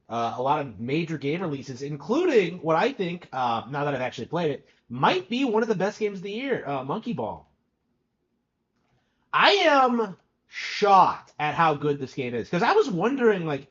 A lot of major game releases, including what I think, now that I've actually played it, might be one of the best games of the year, Monkey Ball. I am shocked at how good this game is because I was wondering, like,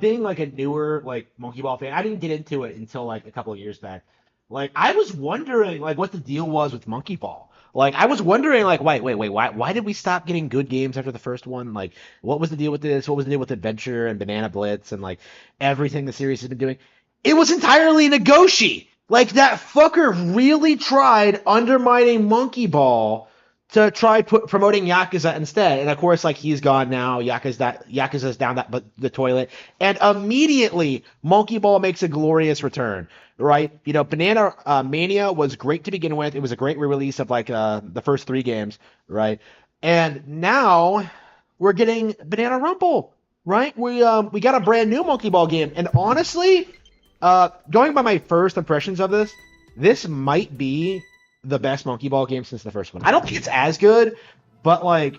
being like a newer like Monkey Ball fan, I didn't get into it until like a couple of years back. Like, I was wondering like what the deal was with Monkey Ball. Like, I was wondering like, wait, why did we stop getting good games after the first one? Like, what was the deal with this? What was the deal with Adventure and Banana Blitz and like everything the series has been doing? It was entirely Nagoshi. Like, that fucker really tried undermining Monkey Ball to try promoting Yakuza instead. And of course, like, he's gone now. Yakuza's down the toilet, and immediately Monkey Ball makes a glorious return. Right? You know, Banana Mania was great to begin with. It was a great re-release of like the first three games, right? And now we're getting Banana Rumble, right? We got a brand new Monkey Ball game, and honestly, going by my first impressions of this might be the best Monkey Ball game since the first one. I don't think it's as good, but like,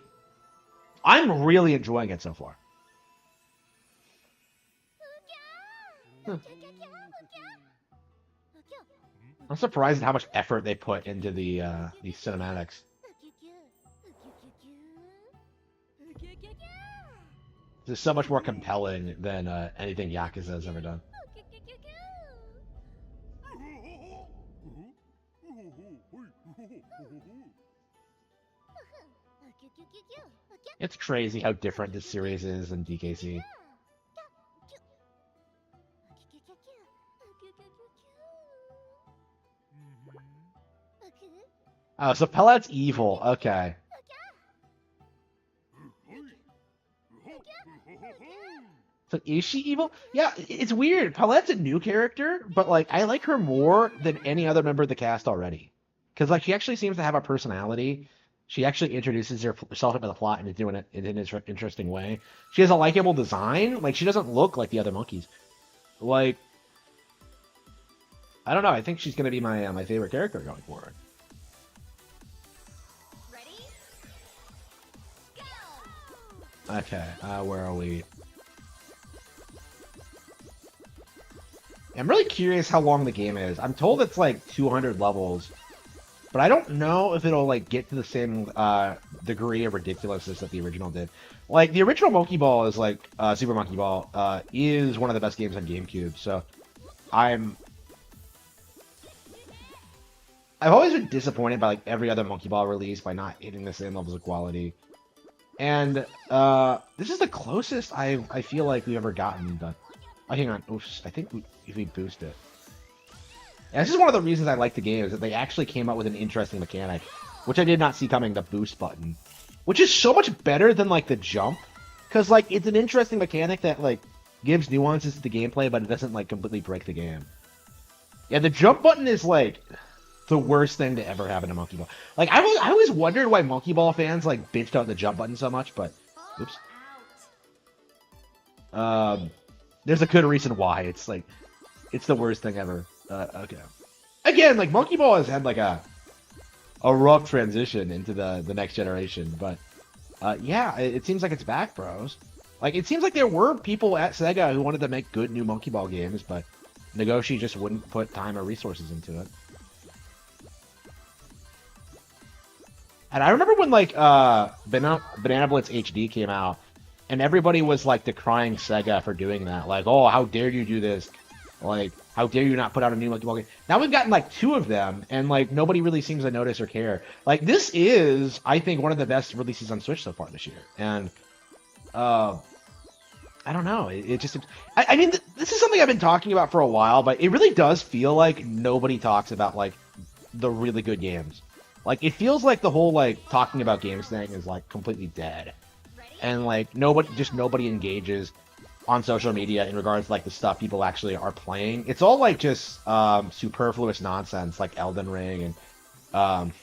I'm really enjoying it so far. Huh. I'm surprised at how much effort they put into these cinematics. This is so much more compelling than anything Yakuza has ever done. It's crazy how different this series is than DKC. Oh, so Pellet's evil. Okay. So is she evil? Yeah, it's weird. Palette's a new character, but like, I like her more than any other member of the cast already. Because like, she actually seems to have a personality. She actually introduces herself into the plot and is doing it in an interesting way. She has a likable design. Like, she doesn't look like the other monkeys. Like, I don't know. I think she's gonna be my favorite character going forward. Okay, where are we? I'm really curious how long the game is. I'm told it's like 200 levels, but I don't know if it'll like get to the same degree of ridiculousness that the original did. Like, the original Monkey Ball is like Super Monkey Ball is one of the best games on GameCube. So I've always been disappointed by like every other Monkey Ball release by not hitting the same levels of quality. And this is the closest I feel like we've ever gotten. But oh, hang on. Oops, I think if we boost it. And this is one of the reasons I like the game, is that they actually came up with an interesting mechanic, which I did not see coming, the boost button. Which is so much better than, like, the jump. Because, like, it's an interesting mechanic that, like, gives nuances to the gameplay, but it doesn't, like, completely break the game. Yeah, the jump button is, like, the worst thing to ever happen to Monkey Ball. Like, I always wondered why Monkey Ball fans, like, bitched out the jump button so much, but... Oops. There's a good reason why. It's, like, it's the worst thing ever. Okay. Again, like, Monkey Ball has had, like, a rough transition into the next generation, but, yeah, it seems like it's back, bros. Like, it seems like there were people at Sega who wanted to make good new Monkey Ball games, but Nagoshi just wouldn't put time or resources into it. And I remember when, like, Banana Blitz HD came out, and everybody was, like, decrying Sega for doing that. Like, oh, how dare you do this? Like, how dare you not put out a new Monkey Ball game? Now we've gotten, like, 2 of them, and, like, nobody really seems to notice or care. Like, this is, I think, one of the best releases on Switch so far this year. And, I don't know. It just... I mean, this is something I've been talking about for a while, but it really does feel like nobody talks about, like, the really good games. Like, it feels like the whole, like, talking about games thing is, like, completely dead. And, like, nobody engages on social media in regards to, like, the stuff people actually are playing. It's all, like, just superfluous nonsense, like Elden Ring and,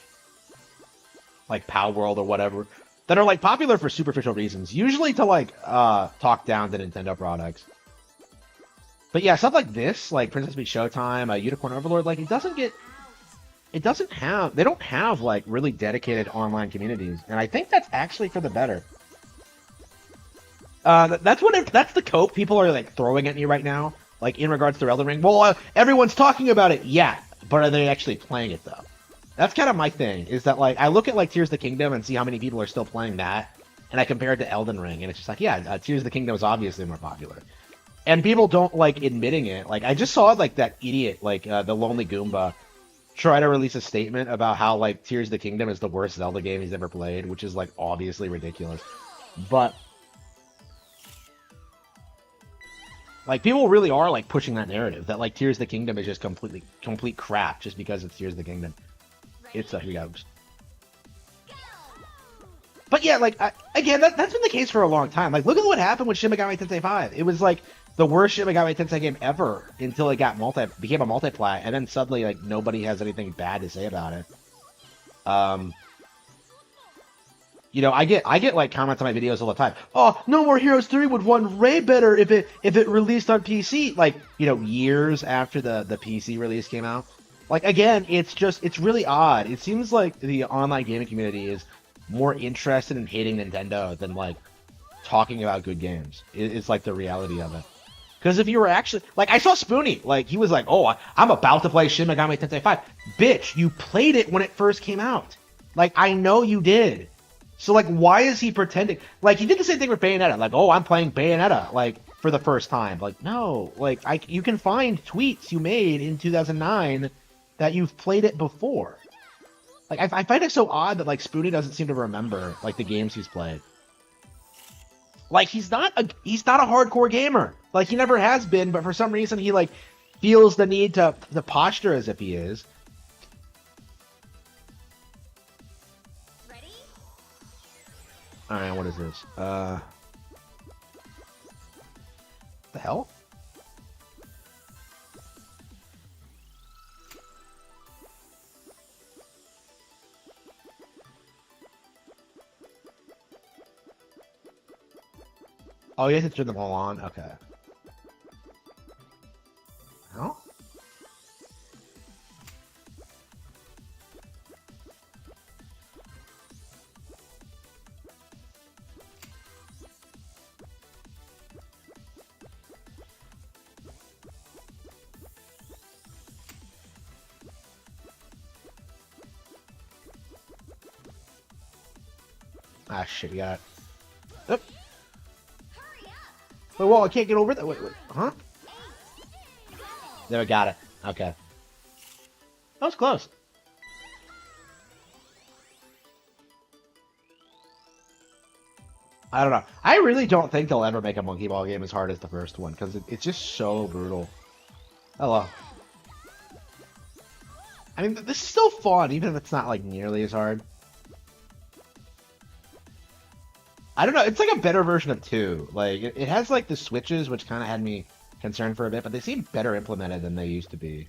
like, Pow World or whatever, that are, like, popular for superficial reasons, usually to, like, talk down to Nintendo products. But yeah, stuff like this, like Princess Peach Showtime, Unicorn Overlord, like, they don't have, like, really dedicated online communities, and I think that's actually for the better. That's the cope people are like throwing at me right now, like in regards to Elden Ring. Well, everyone's talking about it, yeah, but are they actually playing it though? That's kind of my thing. Is that like I look at like Tears of the Kingdom and see how many people are still playing that, and I compare it to Elden Ring, and it's just like, yeah, Tears of the Kingdom is obviously more popular, and people don't like admitting it. Like I just saw like that idiot, like the Lonely Goomba, try to release a statement about how like Tears of the Kingdom is the worst Zelda game he's ever played, which is like obviously ridiculous, but. Like people really are like pushing that narrative that like Tears of the Kingdom is just complete crap just because it's Tears of the Kingdom. It's here we go. But yeah, like again, that's been the case for a long time. Like look at what happened with Shin Megami Tensei 5. It was like the worst Shin Megami Tensei game ever until it got became a multiplat, and then suddenly like nobody has anything bad to say about it. You know, I get like comments on my videos all the time. Oh, No More Heroes 3 would run way better if it released on PC. Like, you know, years after the PC release came out. Like again, it's really odd. It seems like the online gaming community is more interested in hating Nintendo than like talking about good games. It's like the reality of it. Because if you were actually like, I saw Spoonie, like he was like, "Oh, I'm about to play Shin Megami Tensei 5." Bitch, you played it when it first came out. Like I know you did. So, like, why is he pretending? Like, he did the same thing with Bayonetta. Like, oh, I'm playing Bayonetta, like, for the first time. Like, no. Like, you can find tweets you made in 2009 that you've played it before. Like, I find it so odd that, like, Spoonie doesn't seem to remember, like, the games he's played. Like, he's not a hardcore gamer. Like, he never has been, but for some reason he, like, feels the need to posture as if he is. Alright, what is this? The hell? Oh, you have to turn them all on? Okay. Hell? Ah, shit, we got it. Oop. Wait, whoa, I can't get over that. Wait, huh? There, we got it. Okay. That was close. I don't know. I really don't think they'll ever make a Monkey Ball game as hard as the first one, because it's just so brutal. Hello. I mean, this is still fun, even if it's not, like, nearly as hard. I don't know, it's like a better version of 2. Like, it has, like, the switches, which kind of had me concerned for a bit, but they seem better implemented than they used to be.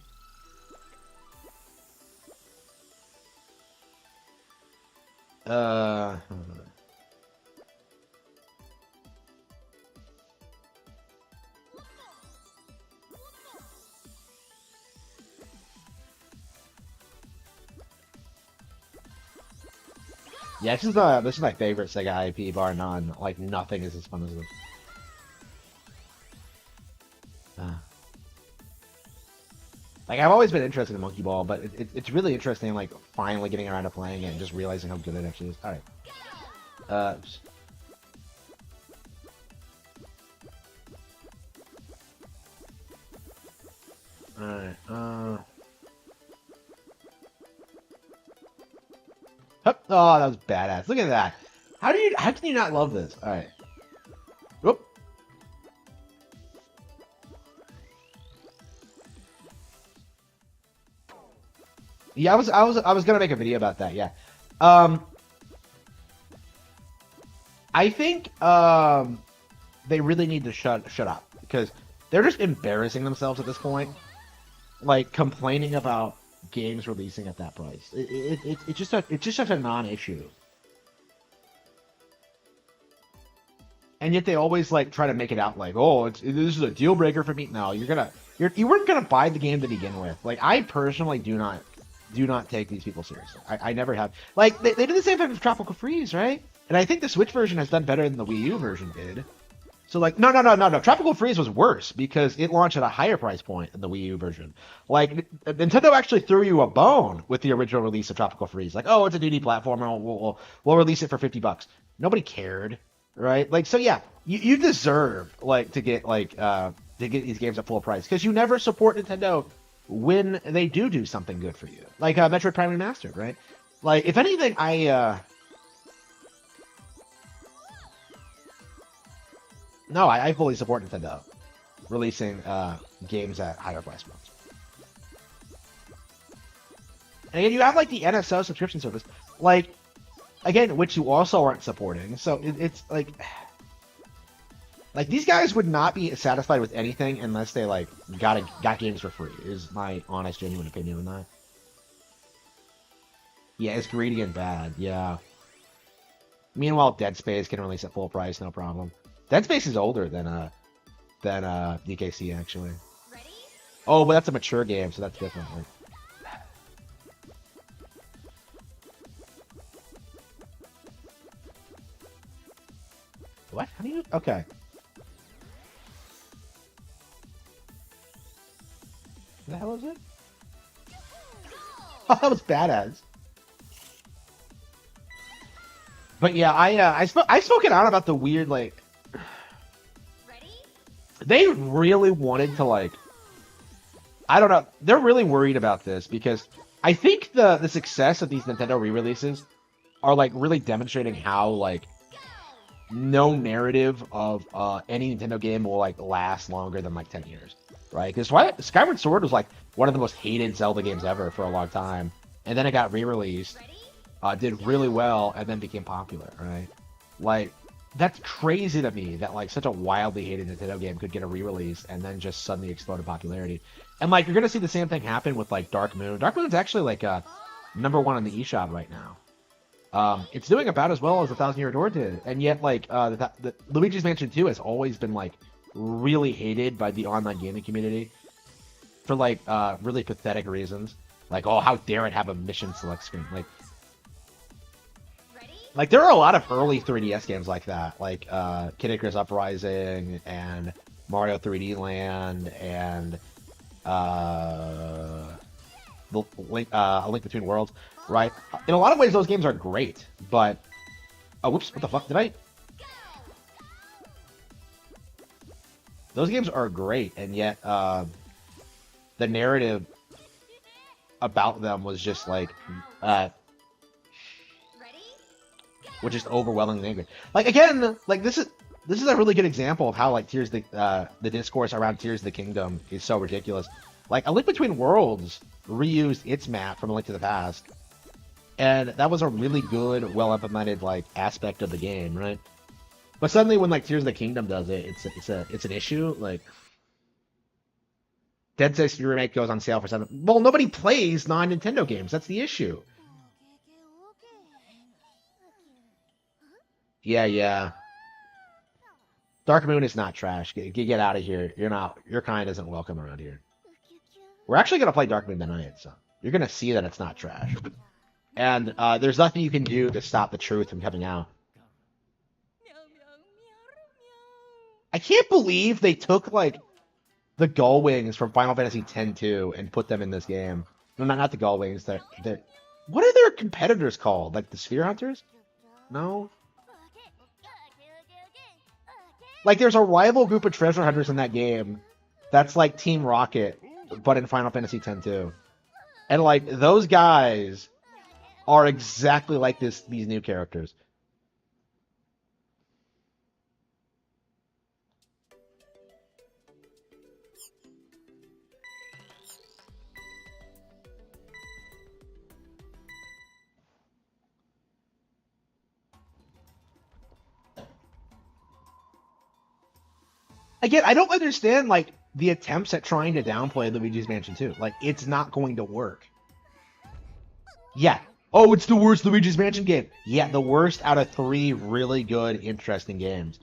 Yeah, this is my favorite Sega IP, bar none. Like, nothing is as fun as this. Like, I've always been interested in Monkey Ball, but it's really interesting, like, finally getting around to playing it and just realizing how good it actually is. Alright. Alright, Oh, that was badass. Look at that. How can you not love this? Alright. Whoop. Yeah, I was gonna make a video about that, yeah. I think they really need to shut up, because they're just embarrassing themselves at this point. Like, complaining about games releasing at that price. It's just such a non-issue. And yet they always like try to make it out like, oh, this is a deal breaker for me. No, you weren't gonna buy the game to begin with. Like, I personally do not take these people seriously. I never have. Like, they did the same thing with Tropical Freeze, right? And I think the Switch version has done better than the Wii U version did. So like no. Tropical Freeze was worse because it launched at a higher price point than the Wii U version. Like Nintendo actually threw you a bone with the original release of Tropical Freeze. Like, oh, it's a 2D platformer. We'll release it for $50. Nobody cared, right? Like, so yeah, you deserve like to get these games at full price because you never support Nintendo when they do something good for you. Like Metroid Prime Remastered, right? Like, if anything, I fully support Nintendo releasing games at higher price points. And again, you have like the NSO subscription service, like again, which you also aren't supporting. So it's like these guys would not be satisfied with anything unless they like got games for free. Is my honest, genuine opinion on that. Yeah, it's greedy and bad. Yeah. Meanwhile, Dead Space can release at full price, no problem. Dead Space is older than DKC actually. Oh, but that's a mature game, so that's different. Like, what? How do you? Okay. What the hell is it? Oh, that was badass. But yeah, I spoken out about the weird like. They really wanted to like. I don't know. They're really worried about this because I think the success of these Nintendo re-releases are like really demonstrating how like no narrative of any Nintendo game will like last longer than like 10 years, right? Because Skyward Sword was like one of the most hated Zelda games ever for a long time, and then it got re-released, did really well, and then became popular, right? Like that's crazy to me that like such a wildly hated Nintendo game could get a re-release and then just suddenly explode in popularity. And like you're gonna see the same thing happen with like Dark Moon. Dark Moon's actually like #1 on the eShop right now. It's doing about as well as A Thousand Year Door did, and yet like the Luigi's Mansion 2 has always been like really hated by the online gaming community for like really pathetic reasons. Like, oh, how dare it have a mission select screen? Like there are a lot of early 3DS games like that, like Kid Icarus Uprising and Mario 3D Land and A Link Between Worlds, right? In a lot of ways, those games are great, but whoops, what the fuck did I? Those games are great, and yet the narrative about them was just like was just overwhelmingly angry. Like again, like this is a really good example of how like the discourse around Tears of the Kingdom is so ridiculous. Like A Link Between Worlds reused its map from A Link to the Past, and that was a really good, well implemented like aspect of the game, right? But suddenly when like Tears of the Kingdom does it, it's an issue. Like Dead Space Remake goes on sale for $7. Well, nobody plays non-Nintendo games. That's the issue. Yeah. Dark Moon is not trash. Get out of here. Your kind isn't welcome around here. We're actually gonna play Dark Moon tonight, so you're gonna see that it's not trash. And there's nothing you can do to stop the truth from coming out. I can't believe they took like the Gull Wings from Final Fantasy X-2 and put them in this game. No, not the Gull Wings. What are their competitors called? Like the Sphere Hunters? No. Like there's a rival group of treasure hunters in that game that's like Team Rocket, but in Final Fantasy X-2. And like those guys are exactly like these new characters. Again, I don't understand like the attempts at trying to downplay Luigi's Mansion 2. Like it's not going to work. Yeah. Oh, it's the worst Luigi's Mansion game. Yeah, the worst out of 3 really good, interesting games.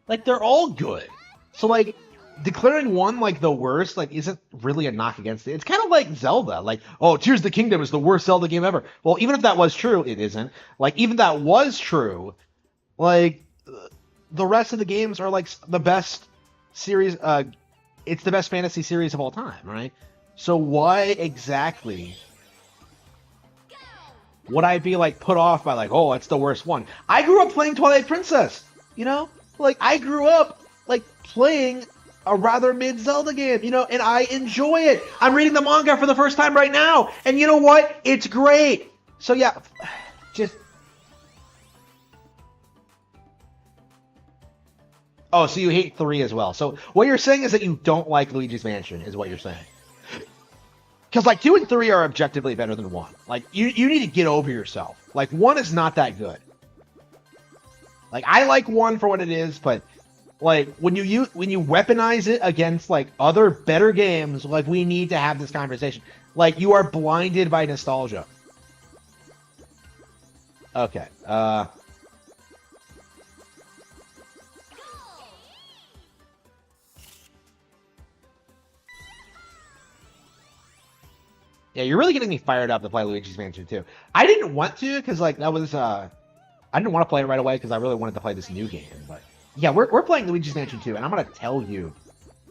Like they're all good. So like declaring one like the worst like isn't really a knock against it. It's kind of like Zelda. Like, oh, Tears of the Kingdom is the worst Zelda game ever. Well, even if that was true, it isn't. Like, even that was true, like the rest of the games are like the best series. It's the best fantasy series of all time, right? So why exactly would I be like put off by like, oh, it's the worst one? I grew up playing Twilight Princess, you know? Like, I grew up like playing a rather mid Zelda game, you know, and I enjoy it. I'm reading the manga for the first time right now, and you know what? It's great. So yeah, just... Oh, so you hate 3 as well. So what you're saying is that you don't like Luigi's Mansion, is what you're saying. Because like 2 and 3 are objectively better than 1. Like, you need to get over yourself. Like, 1 is not that good. Like, I like 1 for what it is, but like when you weaponize it against like other better games, like we need to have this conversation. Like, you are blinded by nostalgia. Okay. Yeah, you're really getting me fired up to play Luigi's Mansion 2. I didn't want to, because like that was I didn't want to play it right away because I really wanted to play this new game, but yeah, we're playing Luigi's Mansion 2, and I'm gonna tell you,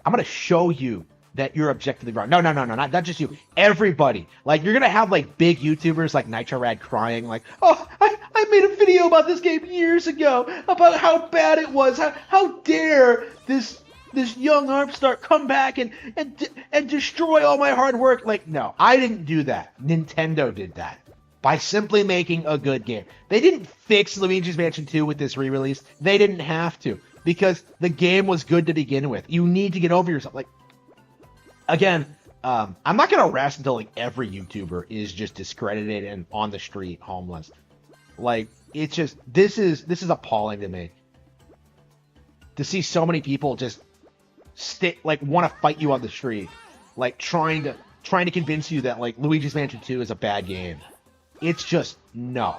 I'm gonna show you that you're objectively wrong. No, not just you. Everybody. Like, you're gonna have like big YouTubers like NitroRad crying like, oh, I made a video about this game years ago about how bad it was. How dare this young upstart come back and destroy all my hard work. Like, no, I didn't do that. Nintendo did that by simply making a good game. They didn't fix Luigi's Mansion 2 with this re-release. They didn't have to, because the game was good to begin with. You need to get over yourself. Like, again, I'm not gonna rest until like every YouTuber is just discredited and on the street homeless. Like, it's just, this is appalling to me, to see so many people just want to fight you on the street, like trying to convince you that like Luigi's Mansion 2 is a bad game. It's just, no.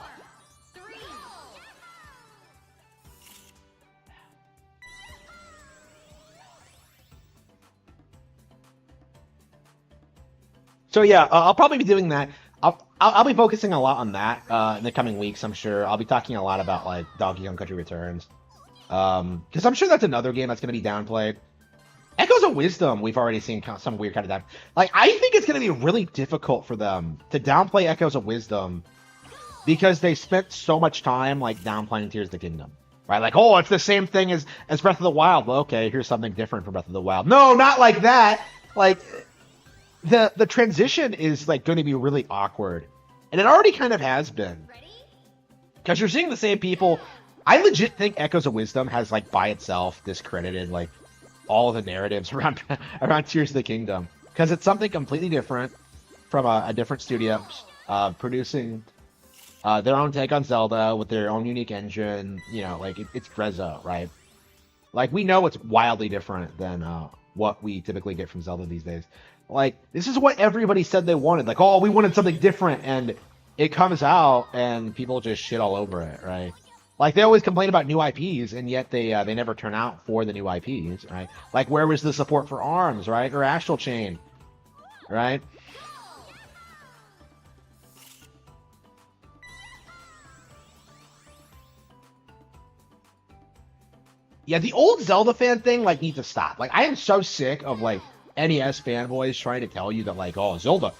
So yeah, I'll probably be doing that. I'll be focusing a lot on that in the coming weeks. I'm sure I'll be talking a lot about like Donkey Kong Country Returns, because I'm sure that's another game that's going to be downplayed. Echoes of Wisdom, we've already seen some weird kind of down. Like, I think it's going to be really difficult for them to downplay Echoes of Wisdom, because they spent so much time like downplaying Tears of the Kingdom, right? Like, oh, it's the same thing as Breath of the Wild. Well, okay, here's something different from Breath of the Wild. No, not like that. Like, the transition is like going to be really awkward, and it already kind of has been, because you're seeing the same people. I legit think Echoes of Wisdom has like by itself discredited like all of the narratives around Tears of the Kingdom, because it's something completely different from a different studio producing their own take on Zelda with their own unique engine. You know, like it's Grezzo, right? Like, we know it's wildly different than what we typically get from Zelda these days. Like, this is what everybody said they wanted. Like, oh, we wanted something different, and it comes out and people just shit all over it, right? Like, they always complain about new IPs, and yet they never turn out for the new IPs, right? Like, where was the support for ARMS, right? Or Astral Chain, right? Yeah, the old Zelda fan thing, like, needs to stop. Like, I am so sick of, like, NES fanboys trying to tell you that, like, oh, Zelda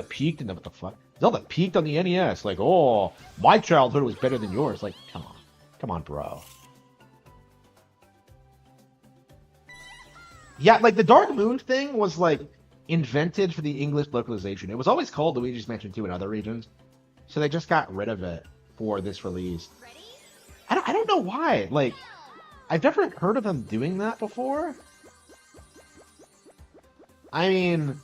peaked in the, what the fuck? Zelda peaked on the NES. Like, oh, my childhood was better than yours. Like, come on, bro. Yeah, like, the Dark Moon thing was, like, invented for the English localization. It was always called Luigi's Mansion 2 in other regions, so they just got rid of it for this release. I don't know why. Like, I've never heard of them doing that before. I mean,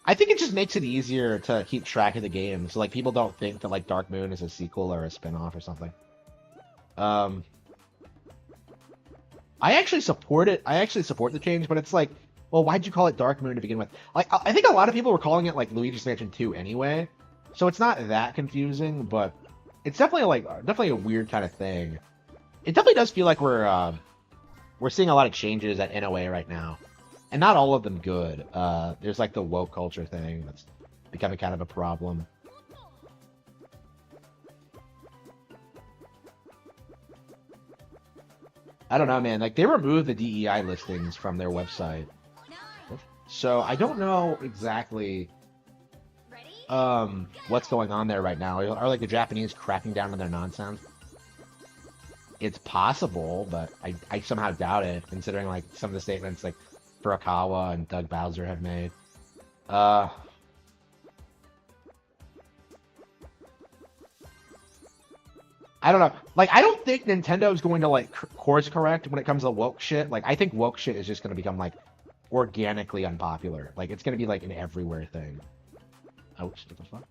I think it just makes it easier to keep track of the game, so like people don't think that like Dark Moon is a sequel or a spin-off or something. I actually support it. I actually support the change, but it's like, well, why'd you call it Dark Moon to begin with? Like, I think a lot of people were calling it like Luigi's Mansion 2 anyway, so it's not that confusing, but it's definitely a weird kind of thing. It definitely does feel like we're seeing a lot of changes at NOA right now. and not all of them good. There's like the woke culture thing that's becoming kind of a problem. I don't know, man. Like they removed the DEI listings from their website, so I don't know exactly what's going on there right now. Are like the Japanese cracking down on their nonsense? It's possible, but I somehow doubt it, considering like some of the statements like Furukawa and Doug Bowser have made. I don't know. Like, I don't think Nintendo is going to like course correct when it comes to woke shit. Like, I think woke shit is just going to become like organically unpopular. Like, it's going to be like an everywhere thing. Ouch! What the fuck?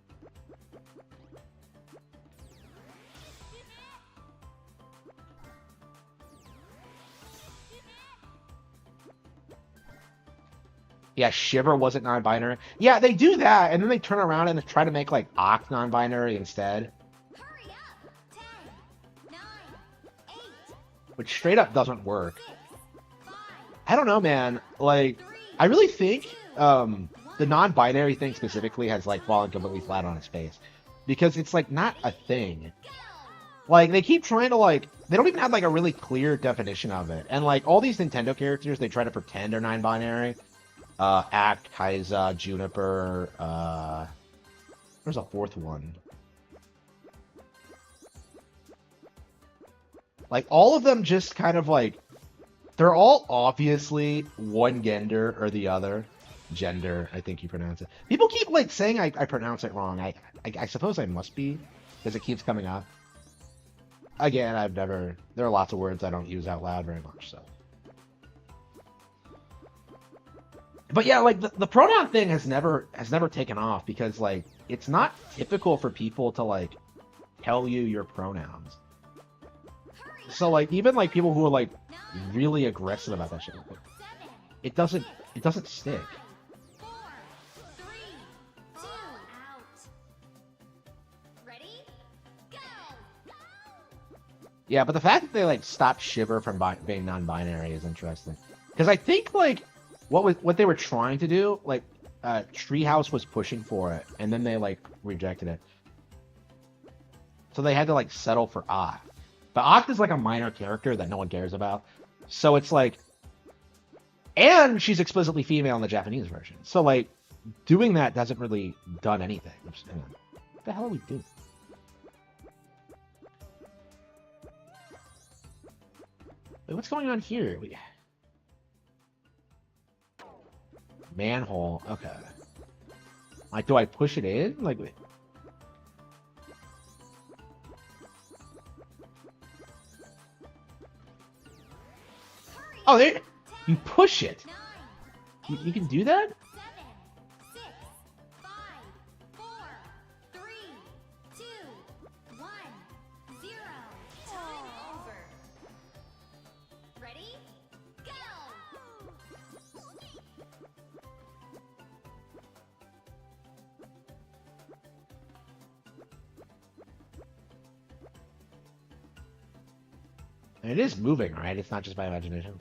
Yeah, Shiver wasn't non-binary. Yeah, they do that, and then they turn around and try to make like Oct non-binary instead. Which straight up doesn't work. I don't know, man. Like, I really think the non-binary thing specifically has like fallen completely flat on its face, because it's like not a thing. Like they keep trying to like they don't even have like a really clear definition of it, and like all these Nintendo characters they try to pretend are non-binary. Act, Kaiza, Juniper. There's a fourth one. Like, all of them just kind of like, they're all obviously one gender or the other. Gender, I think you pronounce it. People keep like saying I pronounce it wrong. I suppose I must be, because it keeps coming up. Again, there are lots of words I don't use out loud very much, so. But yeah, like the pronoun thing has never taken off, because like it's not typical for people to like tell you your pronouns. So like even like people who are like really aggressive about that shit, it doesn't stick. Yeah, but the fact that they like stopped Shiver from being non-binary is interesting, because I think like what they were trying to do, like Treehouse was pushing for it, and then they like rejected it, so they had to like settle for Oct. But Oct is like a minor character that no one cares about, so it's like, and she's explicitly female in the Japanese version, so like doing that doesn't really done anything. Oops, hang on. What the hell are we doing? Wait, what's going on here? Manhole. Okay. Like, do I push it in? Like, wait. Oh, there. You push it. You can do that? It is moving, right? It's not just my imagination.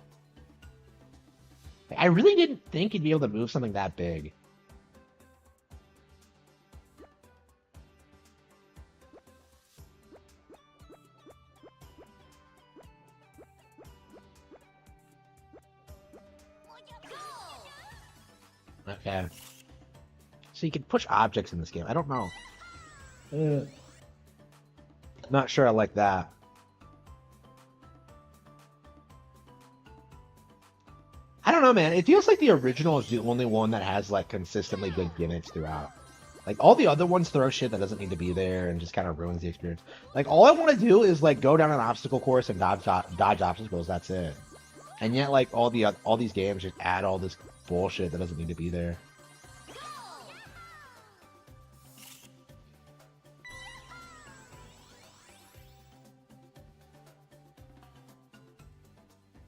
I really didn't think you'd be able to move something that big. Okay. So you can push objects in this game. I don't know. Not sure I like that. I don't know, man. It feels like the original is the only one that has like consistently good gimmicks throughout. Like all the other ones throw shit that doesn't need to be there and just kind of ruins the experience. Like all I want to do is like go down an obstacle course and dodge obstacles. That's it. And yet, like all these games just add all this bullshit that doesn't need to be there.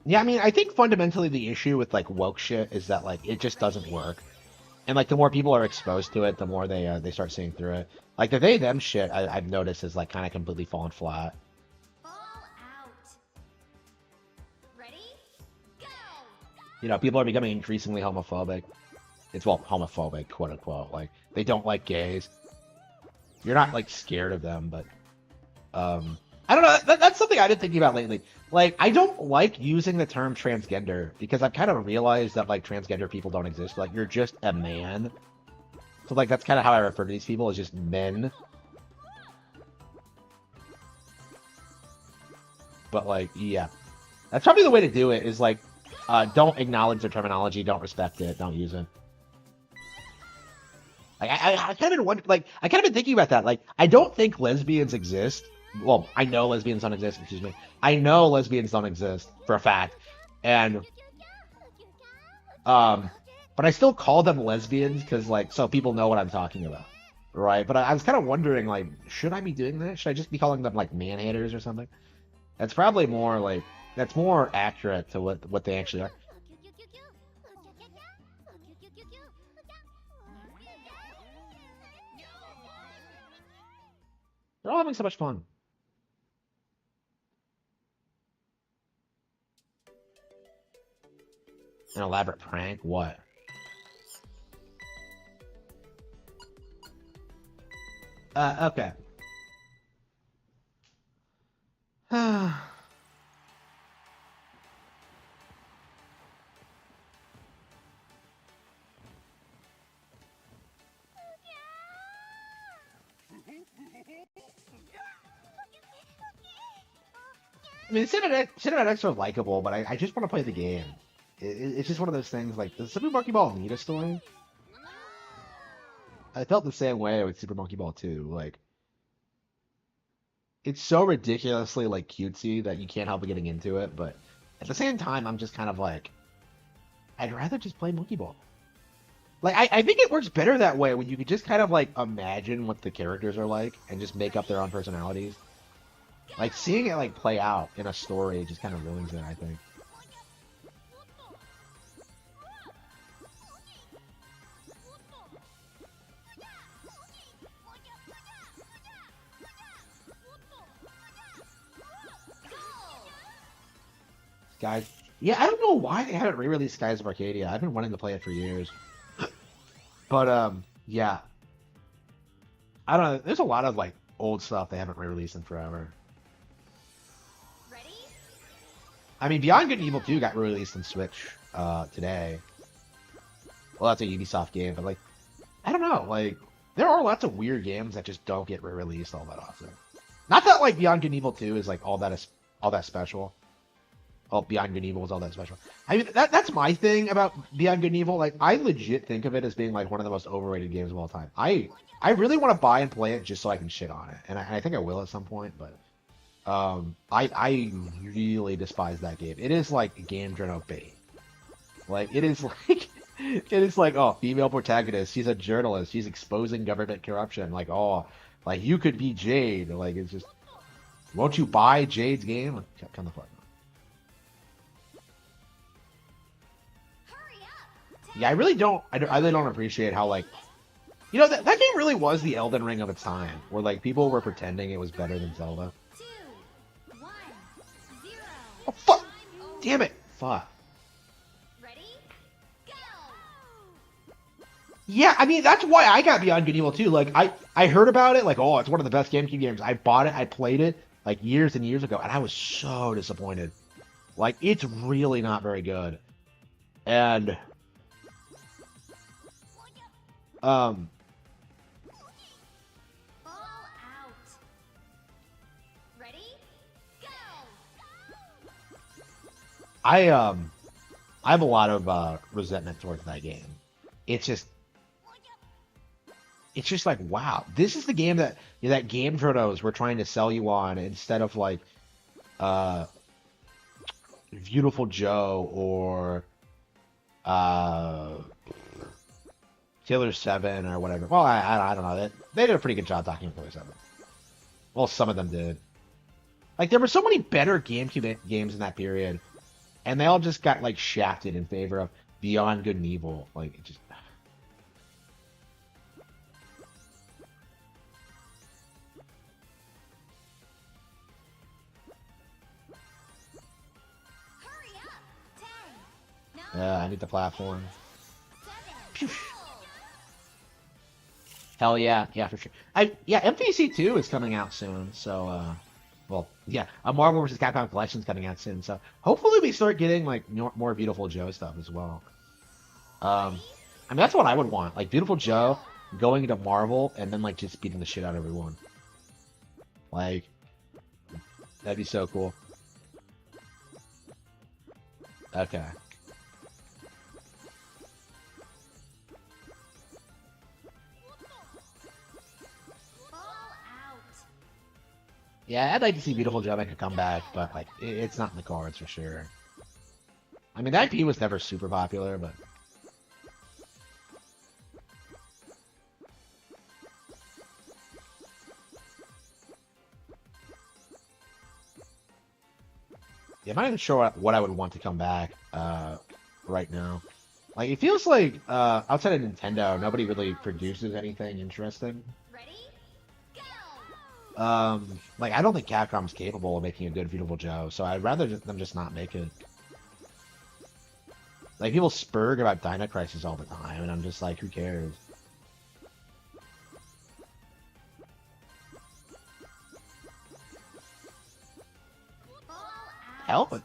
Yeah, I mean, I think fundamentally the issue with like woke shit is that like it just doesn't work, and like the more people are exposed to it, the more they start seeing through it. Like the they them shit, I've noticed is like kind of completely fallen flat. people are becoming increasingly homophobic. It's, well, homophobic, quote unquote. Like, they don't like gays. You're not, like, scared of them, but, I don't know. That's something I've been thinking about lately. Like, I don't like using the term transgender because I've kind of realized that, like, transgender people don't exist. Like, you're just a man. So, like, that's kind of how I refer to these people, as just men. But, like, yeah. That's probably the way to do it, is, like, don't acknowledge their terminology, don't respect it, don't use it. Like, I kind of been wondering, like, I kind of been thinking about that. Like, I don't think lesbians exist. Well, I know lesbians don't exist, excuse me. I know lesbians don't exist for a fact. And, but I still call them lesbians because, like, so people know what I'm talking about. Right? But I was kind of wondering, like, should I be doing that? Should I just be calling them, like, man-haters or something? That's probably more, like, that's more accurate to what they actually are. They're all having so much fun. An elaborate prank? What? Okay. I mean, cinematics are likable, but I just want to play the game. It's just one of those things, like, does Super Monkey Ball need a story? I felt the same way with Super Monkey Ball 2. Like, it's so ridiculously, like, cutesy that you can't help but getting into it, but at the same time, I'm just kind of like, I'd rather just play Monkey Ball. Like, I think it works better that way when you could just kind of, like, imagine what the characters are like and just make up their own personalities. Like, seeing it, like, play out in a story just kind of ruins it, I think. Guys, yeah, I don't know why they haven't re-released Skies of Arcadia. I've been wanting to play it for years. But, yeah. I don't know. There's a lot of, like, old stuff they haven't re-released in forever. I mean, Beyond Good and Evil 2 got re-released on Switch, today. Well, that's a Ubisoft game, but, like, I don't know. Like, there are lots of weird games that just don't get re-released all that often. Not that, like, Beyond Good and Evil 2 is, like, all that special. Oh, Beyond Good and Evil is all that special. I mean, that's my thing about Beyond Good and Evil. Like, I legit think of it as being, like, one of the most overrated games of all time. I really want to buy and play it just so I can shit on it, and I think I will at some point. But I really despise that game. It is like game journal bait. Like, it is like it is like, oh, female protagonist. She's a journalist. She's exposing government corruption. Like, oh, like, you could be Jade. Like, it's just, won't you buy Jade's game? Like, come the fuck. Yeah, I really don't. I really don't appreciate how, like, that game really was the Elden Ring of its time, where, like, people were pretending it was better than Zelda. Oh, fuck! Damn it! Fuck. Yeah, I mean, that's why I got Beyond Good and Evil too. Like, I heard about it, like, oh, it's one of the best GameCube games. I bought it, I played it, like, years and years ago, and I was so disappointed. Like, it's really not very good. And, um, I have a lot of resentment towards that game. It's just like, wow, this is the game that Game Journos were trying to sell you on, instead of, like, uh Beautiful Joe or Killer 7 or whatever. Well, I don't know. They did a pretty good job talking about Killer 7. Well, some of them did. Like, there were so many better GameCube games in that period, and they all just got, like, shafted in favor of Beyond Good and Evil. Like, it just. Yeah, I need the platform. Phew. Hell yeah, yeah for sure. Yeah, MVC 2 is coming out soon, so well, yeah, a Marvel vs. Capcom collection is coming out soon, so hopefully we start getting like more Beautiful Joe stuff as well. I mean that's what I would want, like Beautiful Joe going into Marvel and then like just beating the shit out of everyone. Like that'd be so cool. Okay. Yeah, I'd like to see Beautiful Joe make a comeback, but like it's not in the cards for sure. I mean, the IP was never super popular, but yeah, I'm not even sure what I would want to come back right now. Like, it feels like outside of Nintendo, nobody really produces anything interesting. Like I don't think Capcom's capable of making a good Beautiful Joe, so I'd rather them just not make it. Like people spurg about Dino Crisis all the time, and I'm just like, who cares? Help it.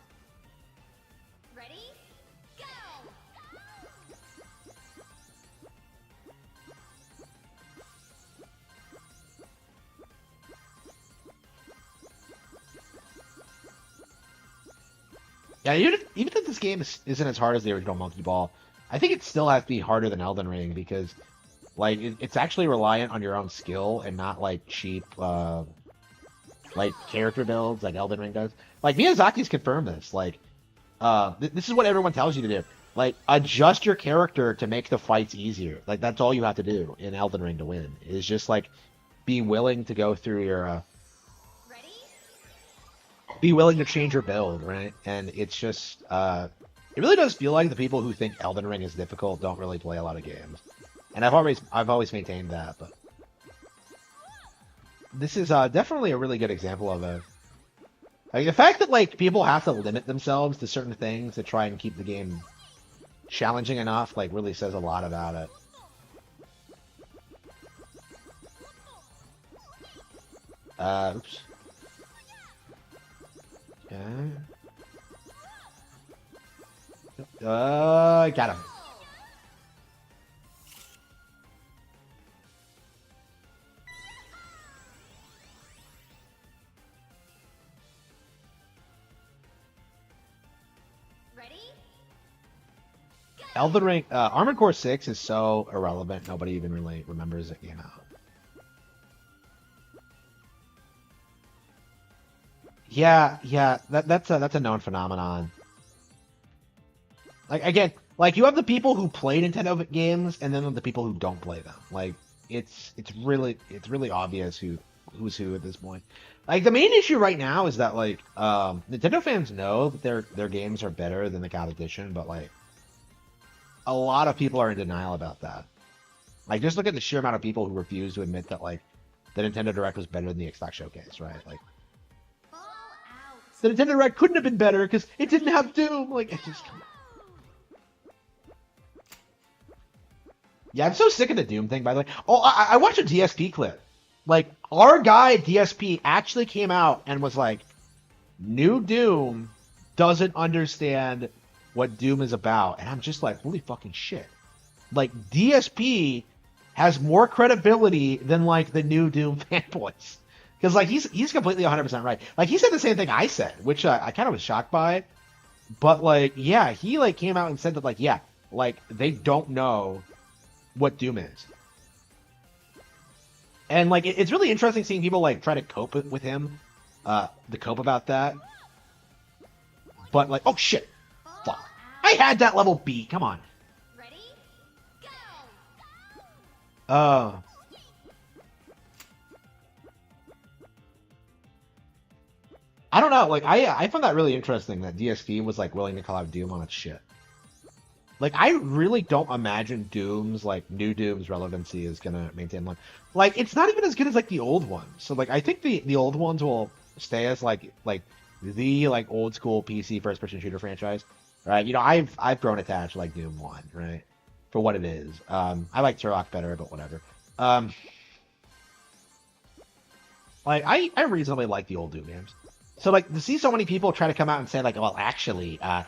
Yeah, even if this game isn't as hard as the original Monkey Ball, I think it still has to be harder than Elden Ring because, like, it's actually reliant on your own skill and not like cheap, like character builds like Elden Ring does. Like Miyazaki's confirmed this. Like, this is what everyone tells you to do. Like, adjust your character to make the fights easier. Like, that's all you have to do in Elden Ring to win. Is just like be willing to go through your be willing to change your build, right? And it's just, it really does feel like the people who think Elden Ring is difficult don't really play a lot of games. And I've always maintained that, but this is definitely a really good example of it. Like the fact that like people have to limit themselves to certain things to try and keep the game challenging enough, like really says a lot about it. Oops. Okay. Got him. Elden Ring, Armored Core 6 is so irrelevant, nobody even really remembers it came out. Yeah, that's a known phenomenon. Like again, like you have the people who play Nintendo games, and then the people who don't play them. Like it's really obvious who's who at this point. Like the main issue right now is that like Nintendo fans know that their games are better than the competition, but like a lot of people are in denial about that. Like just look at the sheer amount of people who refuse to admit that like the Nintendo Direct was better than the Xbox Showcase, right? Like the Nintendo Direct couldn't have been better because it didn't have Doom. Like it just. Yeah, I'm so sick of the Doom thing, by the way. Oh, I watched a DSP clip. Like, our guy at DSP actually came out and was like, New Doom doesn't understand what Doom is about. And I'm just like, holy fucking shit. Like, DSP has more credibility than, like, the new Doom fanboys. Because, like, he's completely 100% right. Like, he said the same thing I said, which I kind of was shocked by. But, like, yeah, he, like, came out and said that, like, yeah, like, they don't know what Doom is. And like it's really interesting seeing people like try to cope with him, the cope about that. But like, oh shit, fuck! I had that level beat. Come on. Ready? Go. I don't know. Like I found that really interesting that DSP was like willing to call out Doom on its shit. Like, I really don't imagine Doom's, like, new Doom's relevancy is gonna maintain long. Like, it's not even as good as, like, the old ones. So, like, I think the old ones will stay as, like, the, like, old-school PC first-person shooter franchise. right? You know, I've grown attached to like Doom 1, right? For what it is. I like Turok better, but whatever. Um, like I reasonably like the old Doom games. So like to see so many people try to come out and say like, well, actually, uh,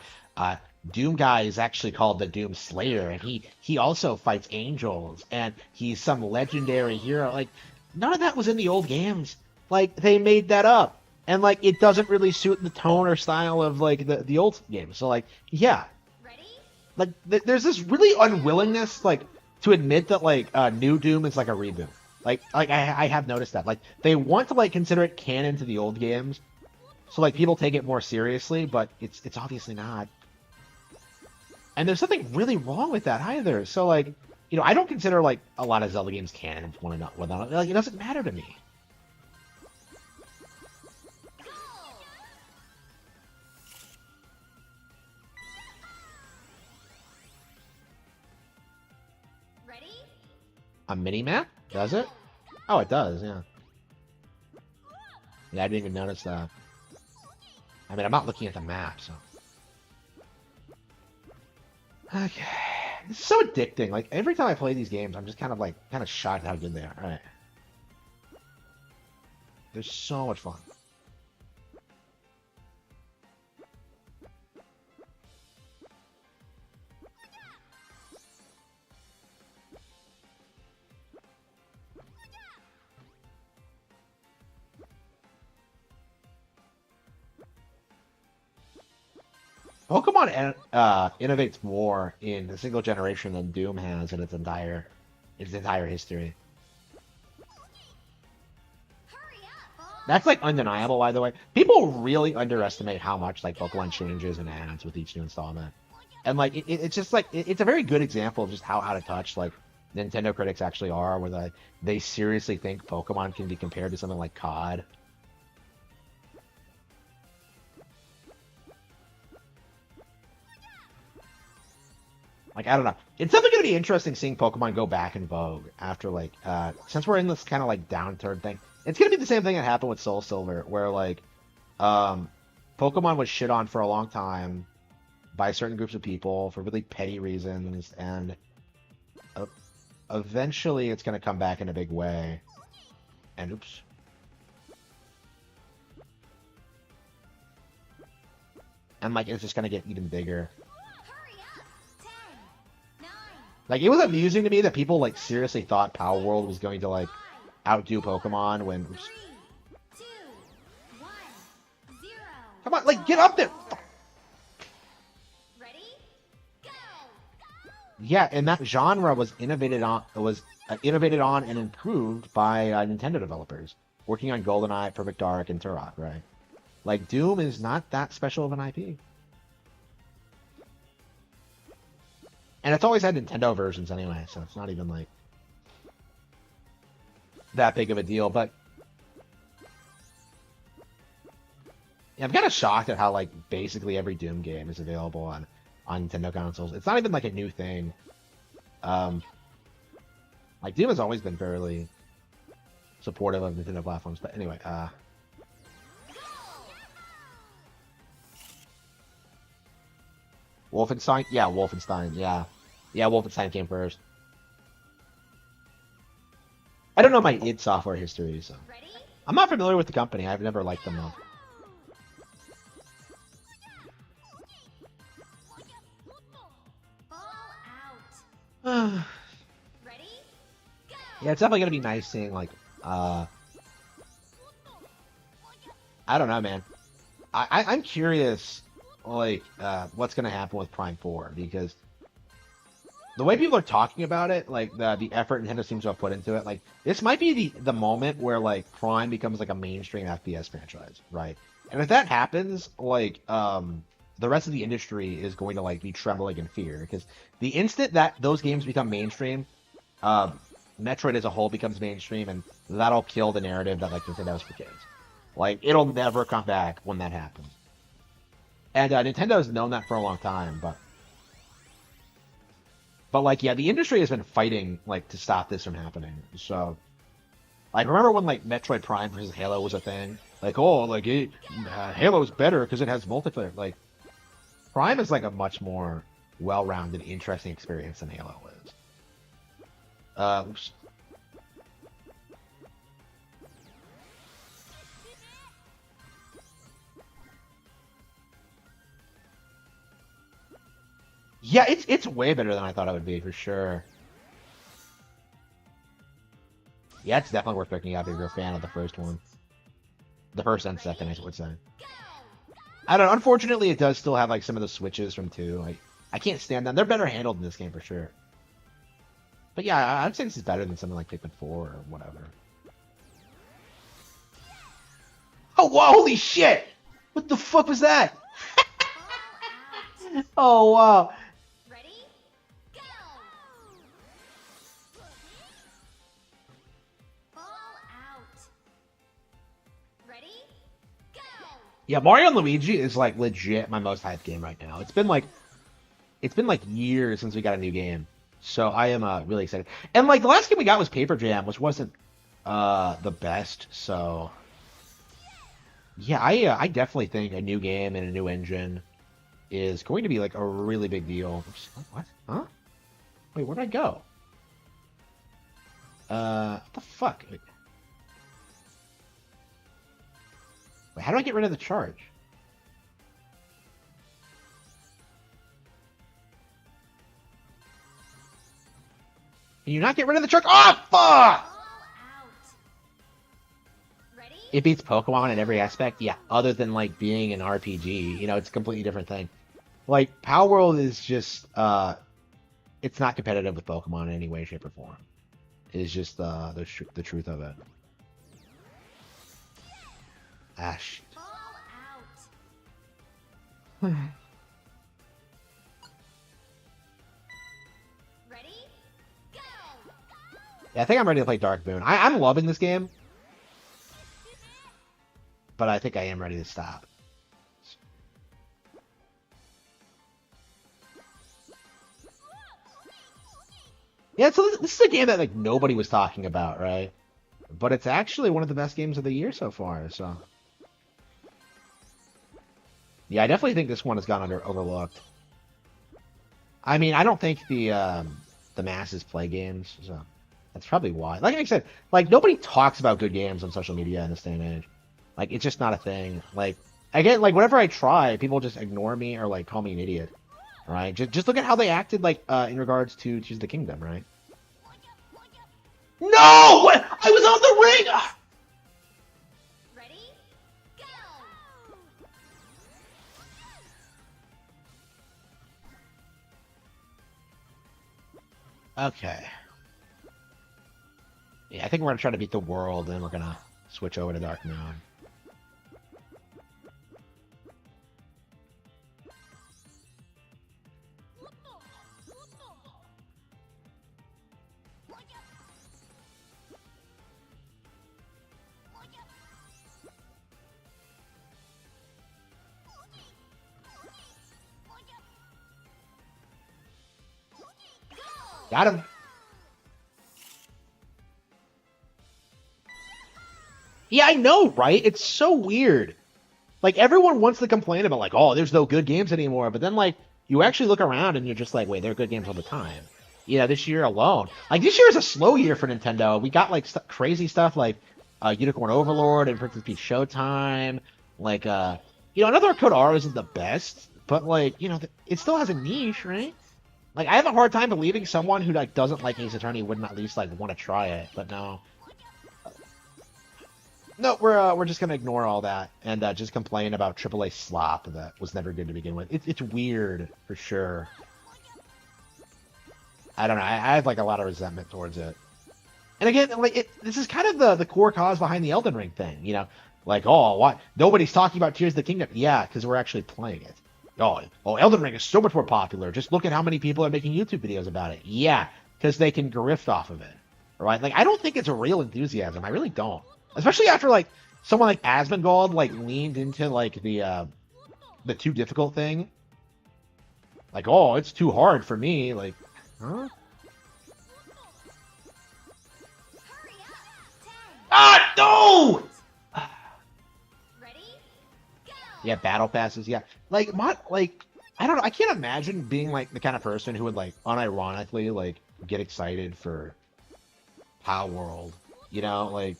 Doom guy is actually called the Doom Slayer, and he also fights angels, and he's some legendary hero. Like none of that was in the old games. Like they made that up, and like it doesn't really suit the tone or style of like the old games. So like yeah, like there's this really unwillingness like to admit that like new Doom is like a reboot. Like I have noticed that like they want to like consider it canon to the old games, so like people take it more seriously, but it's obviously not. And there's something really wrong with that either. So like you know I don't consider like a lot of Zelda games canon when not like it doesn't matter to me. A mini map? Does it? Oh, it does. Yeah. Yeah, I didn't even notice that. I mean, I'm not looking at the map, so. Okay. It's so addicting. Like, every time I play these games, I'm just kind of shocked at how good they are. All right. They're so much fun. Pokemon innovates more in a single generation than Doom has in its entire history. That's like undeniable, by the way. People really underestimate how much like Pokemon changes and adds with each new installment, and like it's just like it's a very good example of just how out of touch like Nintendo critics actually are, where they seriously think Pokemon can be compared to something like COD. Like I don't know. It's definitely gonna be interesting seeing Pokemon go back in vogue after like since we're in this kind of like downturn thing. It's gonna be the same thing that happened with Soul Silver, where like um Pokemon was shit on for a long time by certain groups of people for really petty reasons, and uh, eventually it's gonna come back in a big way. And oops. And like it's just gonna get even bigger. Like it was amusing to me that people like seriously thought Power World was going to like outdo Pokemon when oops. Come on, like get up there. Yeah, and that genre was innovated on and improved by Nintendo developers working on GoldenEye, Perfect Dark, and Turok, right? Like Doom is not that special of an IP. And it's always had Nintendo versions anyway, so it's not even like that big of a deal. But yeah, I'm kind of shocked at how like basically every Doom game is available on Nintendo consoles. It's not even like a new thing. Um, like Doom has always been fairly supportive of Nintendo platforms. But anyway, Wolfenstein, yeah, Wolfenstein, yeah, yeah, Wolfenstein came first. I don't know my id Software history, so I'm not familiar with the company. I've never liked them though. Yeah, it's definitely gonna be nice seeing like I don't know, man. I'm curious like what's gonna happen with Prime 4 because the way people are talking about it, like the effort Nintendo seems to have put into it, like this might be the moment where like Prime becomes like a mainstream FPS franchise, right? And if that happens, like the rest of the industry is going to like be trembling in fear because the instant that those games become mainstream, um, Metroid as a whole becomes mainstream, and that'll kill the narrative that like Nintendo's for kids. Like it'll never come back when that happens. And Nintendo's known that for a long time, but like yeah, the industry has been fighting like to stop this from happening. So like remember when like Metroid Prime versus Halo was a thing? Like oh like Halo's better because it has multiplayer. Like Prime is like a much more well-rounded, interesting experience than Halo is. Oops. Yeah, it's way better than I thought it would be, for sure. Yeah, it's definitely worth picking up if you're a fan of the first one. The first and second, I would say. I don't know. Unfortunately, it does still have like some of the switches from 2. I can't stand them. They're better handled in this game for sure. But yeah, I'd say this is better than something like Pikmin 4 or whatever. Oh, whoa, holy shit! What the fuck was that? Oh, wow. Ready? Go! Ball out. Ready? Go! Yeah, Mario and Luigi is like legit my most hyped game right now. It's been like years since we got a new game. So I am really excited. And like the last game we got was Paper Jam, which wasn't the best. So yeah, I definitely think a new game and a new engine is going to be like a really big deal. What? Huh? Wait, where'd I go? What the fuck? Wait, how do I get rid of the charge? Can you not get rid of the charge? Oh, fuck! Ball out. Ready? It beats Pokemon in every aspect. Yeah, other than like being an RPG, you know, it's a completely different thing. Like Power World is just it's not competitive with Pokemon in any way, shape, or form. It's just the truth of it. Ah, shit. Ball out. Ready? Go! Yeah, I think I'm ready to play Dark Moon. I'm loving this game, but I think I am ready to stop. Yeah, so this is a game that like nobody was talking about, right? But it's actually one of the best games of the year so far. So yeah, I definitely think this one has gone overlooked. I mean, I don't think the masses play games, so that's probably why. Like I said, like nobody talks about good games on social media in this day and age. Like it's just not a thing. Like again, like whenever I try, people just ignore me or like call me an idiot. Right? Just look at how they acted like in regards to Tears of the Kingdom, right? No! What? I was on the ring! Ah! Ready? Go! Okay. Yeah, I think we're gonna try to beat the world, and then we're gonna switch over to Dark Moon. Got him. Yeah, I know, right? It's so weird. Like everyone wants to complain about like, oh, there's no good games anymore, but then like you actually look around and you're just like, wait, there are good games all the time. You know, this year alone, like this year is a slow year for Nintendo. We got like crazy stuff like Unicorn Overlord and Princess Peach Showtime. Like, you know, another Code R isn't the best, but like, you know, it still has a niche, right? Like, I have a hard time believing someone who like doesn't like Ace Attorney wouldn't at least like want to try it, but no. No, we're just gonna ignore all that and just complain about AAA slop that was never good to begin with. It's weird for sure. I don't know. I have like a lot of resentment towards it. And again, like this is kind of the core cause behind the Elden Ring thing. You know, like oh, what nobody's talking about Tears of the Kingdom? Yeah, because we're actually playing it. Oh, Elden Ring is so much more popular. Just look at how many people are making YouTube videos about it. Yeah, because they can grift off of it, right? Like I don't think it's a real enthusiasm. I really don't. Especially after like someone like Asmongold like leaned into like the too difficult thing. Like, oh, it's too hard for me. Like, huh? Ah, no! Ready? Go! Yeah, battle passes. Yeah, like I don't know. I can't imagine being like the kind of person who would like unironically like get excited for Pow World. You know, like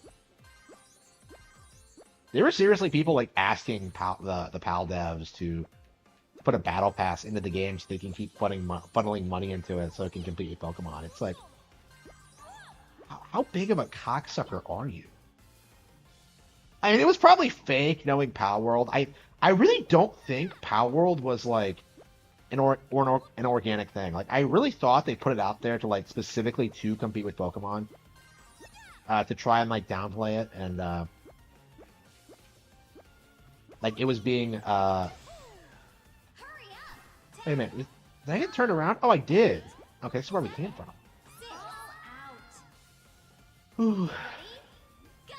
there were seriously people like asking the PAL devs to put a battle pass into the game so they can keep funneling money into it so it can compete with Pokemon. It's like, how big of a cocksucker are you? I mean, it was probably fake knowing Pow World. I really don't think Pow World was like an organic thing. Like I really thought they put it out there to like specifically to compete with Pokemon, to try and like downplay it and like it was being Hurry up! wait a minute, did I get turned around? Oh, I did. Okay, this is where we came from. Stay all out. Whew. Ready? Go!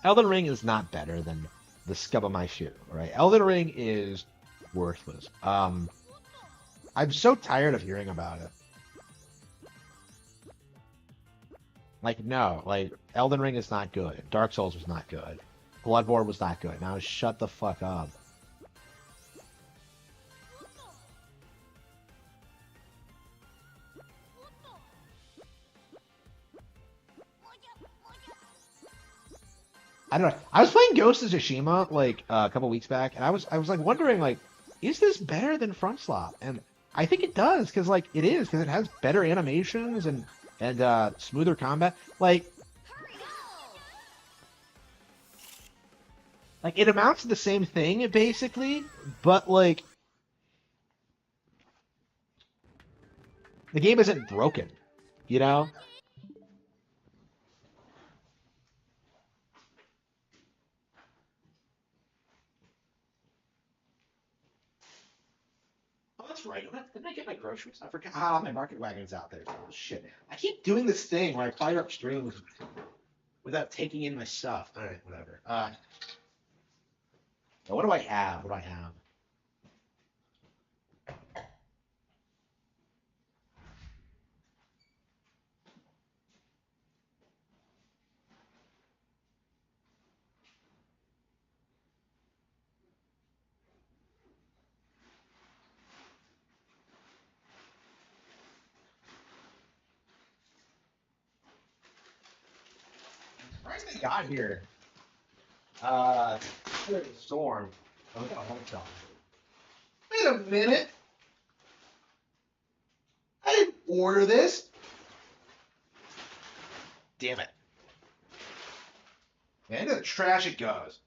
Elden Ring is not better than the scub of my shoe, right? Elden Ring is worthless. I'm so tired of hearing about it. Like, no, like Elden Ring is not good. Dark Souls was not good. Bloodborne was not good. Now shut the fuck up. I don't know. I was playing Ghost of Tsushima like a couple weeks back, and I was like wondering like, is this better than Front Slop? And I think it does because like it is because it has better animations and smoother combat. Hurry up! Like it amounts to the same thing basically, but like the game isn't broken, you know? Oh, that's right. Didn't I get my groceries? I forgot. Ah, my market wagon's out there. Oh, shit. I keep doing this thing where I fire up streams without taking in my stuff. All right, whatever. What do I have? What do I have? Surprised I got here. There's a storm. Oh, we got a hotel. Wait a minute. I didn't order this. Damn it. Man, into the trash it goes.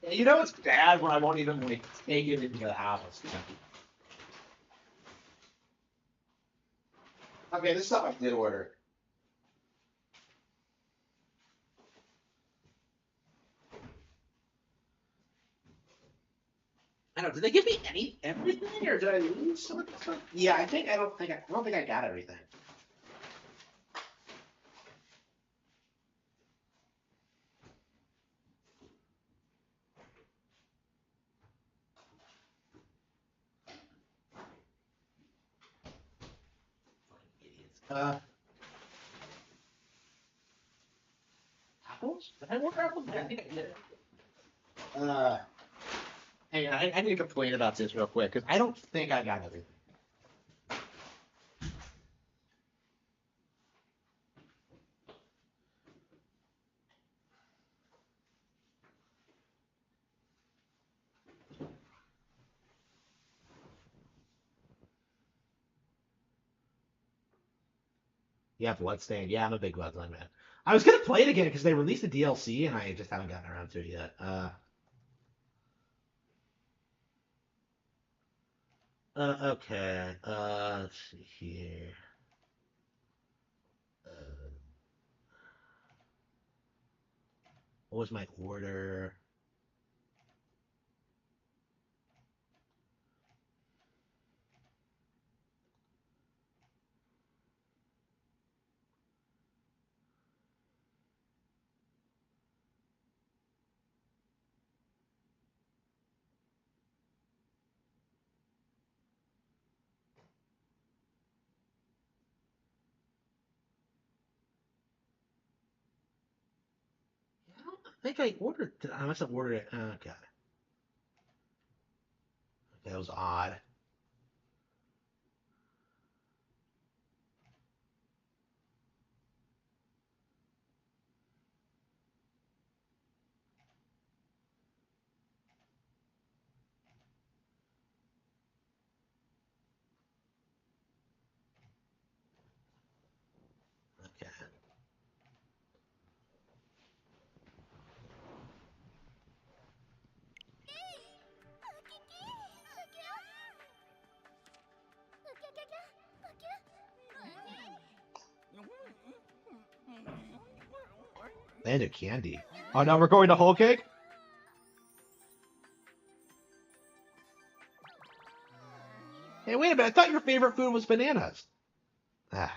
Yeah, you know it's bad when I won't even like take it into the house. Okay, this stuff I did order. I don't know. Did they give me everything, or did I lose some of the stuff? Yeah, I don't think I got everything. Fucking idiots. Apples? Did I order apples? Yeah, I think I did. Uh, Hang on, I need to complain about this real quick because I don't think I got everything. Yeah, Bloodstained. Yeah, I'm a big Bloodline man. I was gonna play it again because they released the DLC and I just haven't gotten around to it yet. Okay. Let's see here. Uh, What was my order? I think I ordered. I must have ordered it. Okay. That was odd. Okay. Land of candy. Oh, now we're going to whole cake? Hey, wait a minute. I thought your favorite food was bananas. Ah.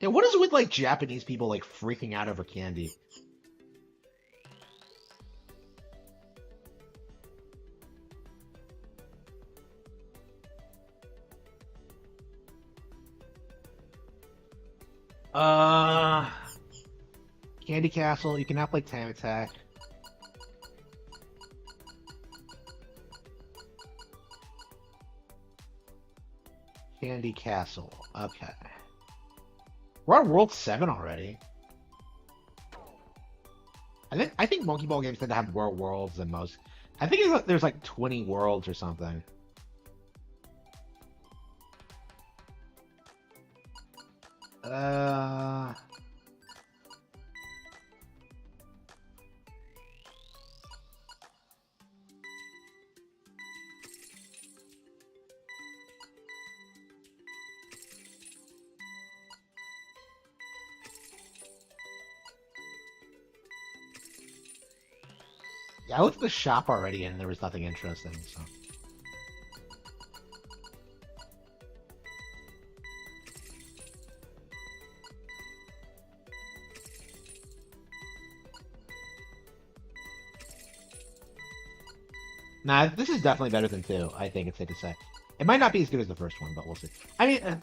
Yeah, what is it with like Japanese people like freaking out over candy? Uh, Candy Castle. You can now play Time Attack. Candy Castle. Okay. We're on World 7 already. I think Monkey Ball games tend to have more worlds than most. I think there's like 20 worlds or something. Uh, yeah, I looked at the shop already and there was nothing interesting, so. Nah, this is definitely better than 2, I think it's safe to say. It might not be as good as the first one, but we'll see. I mean,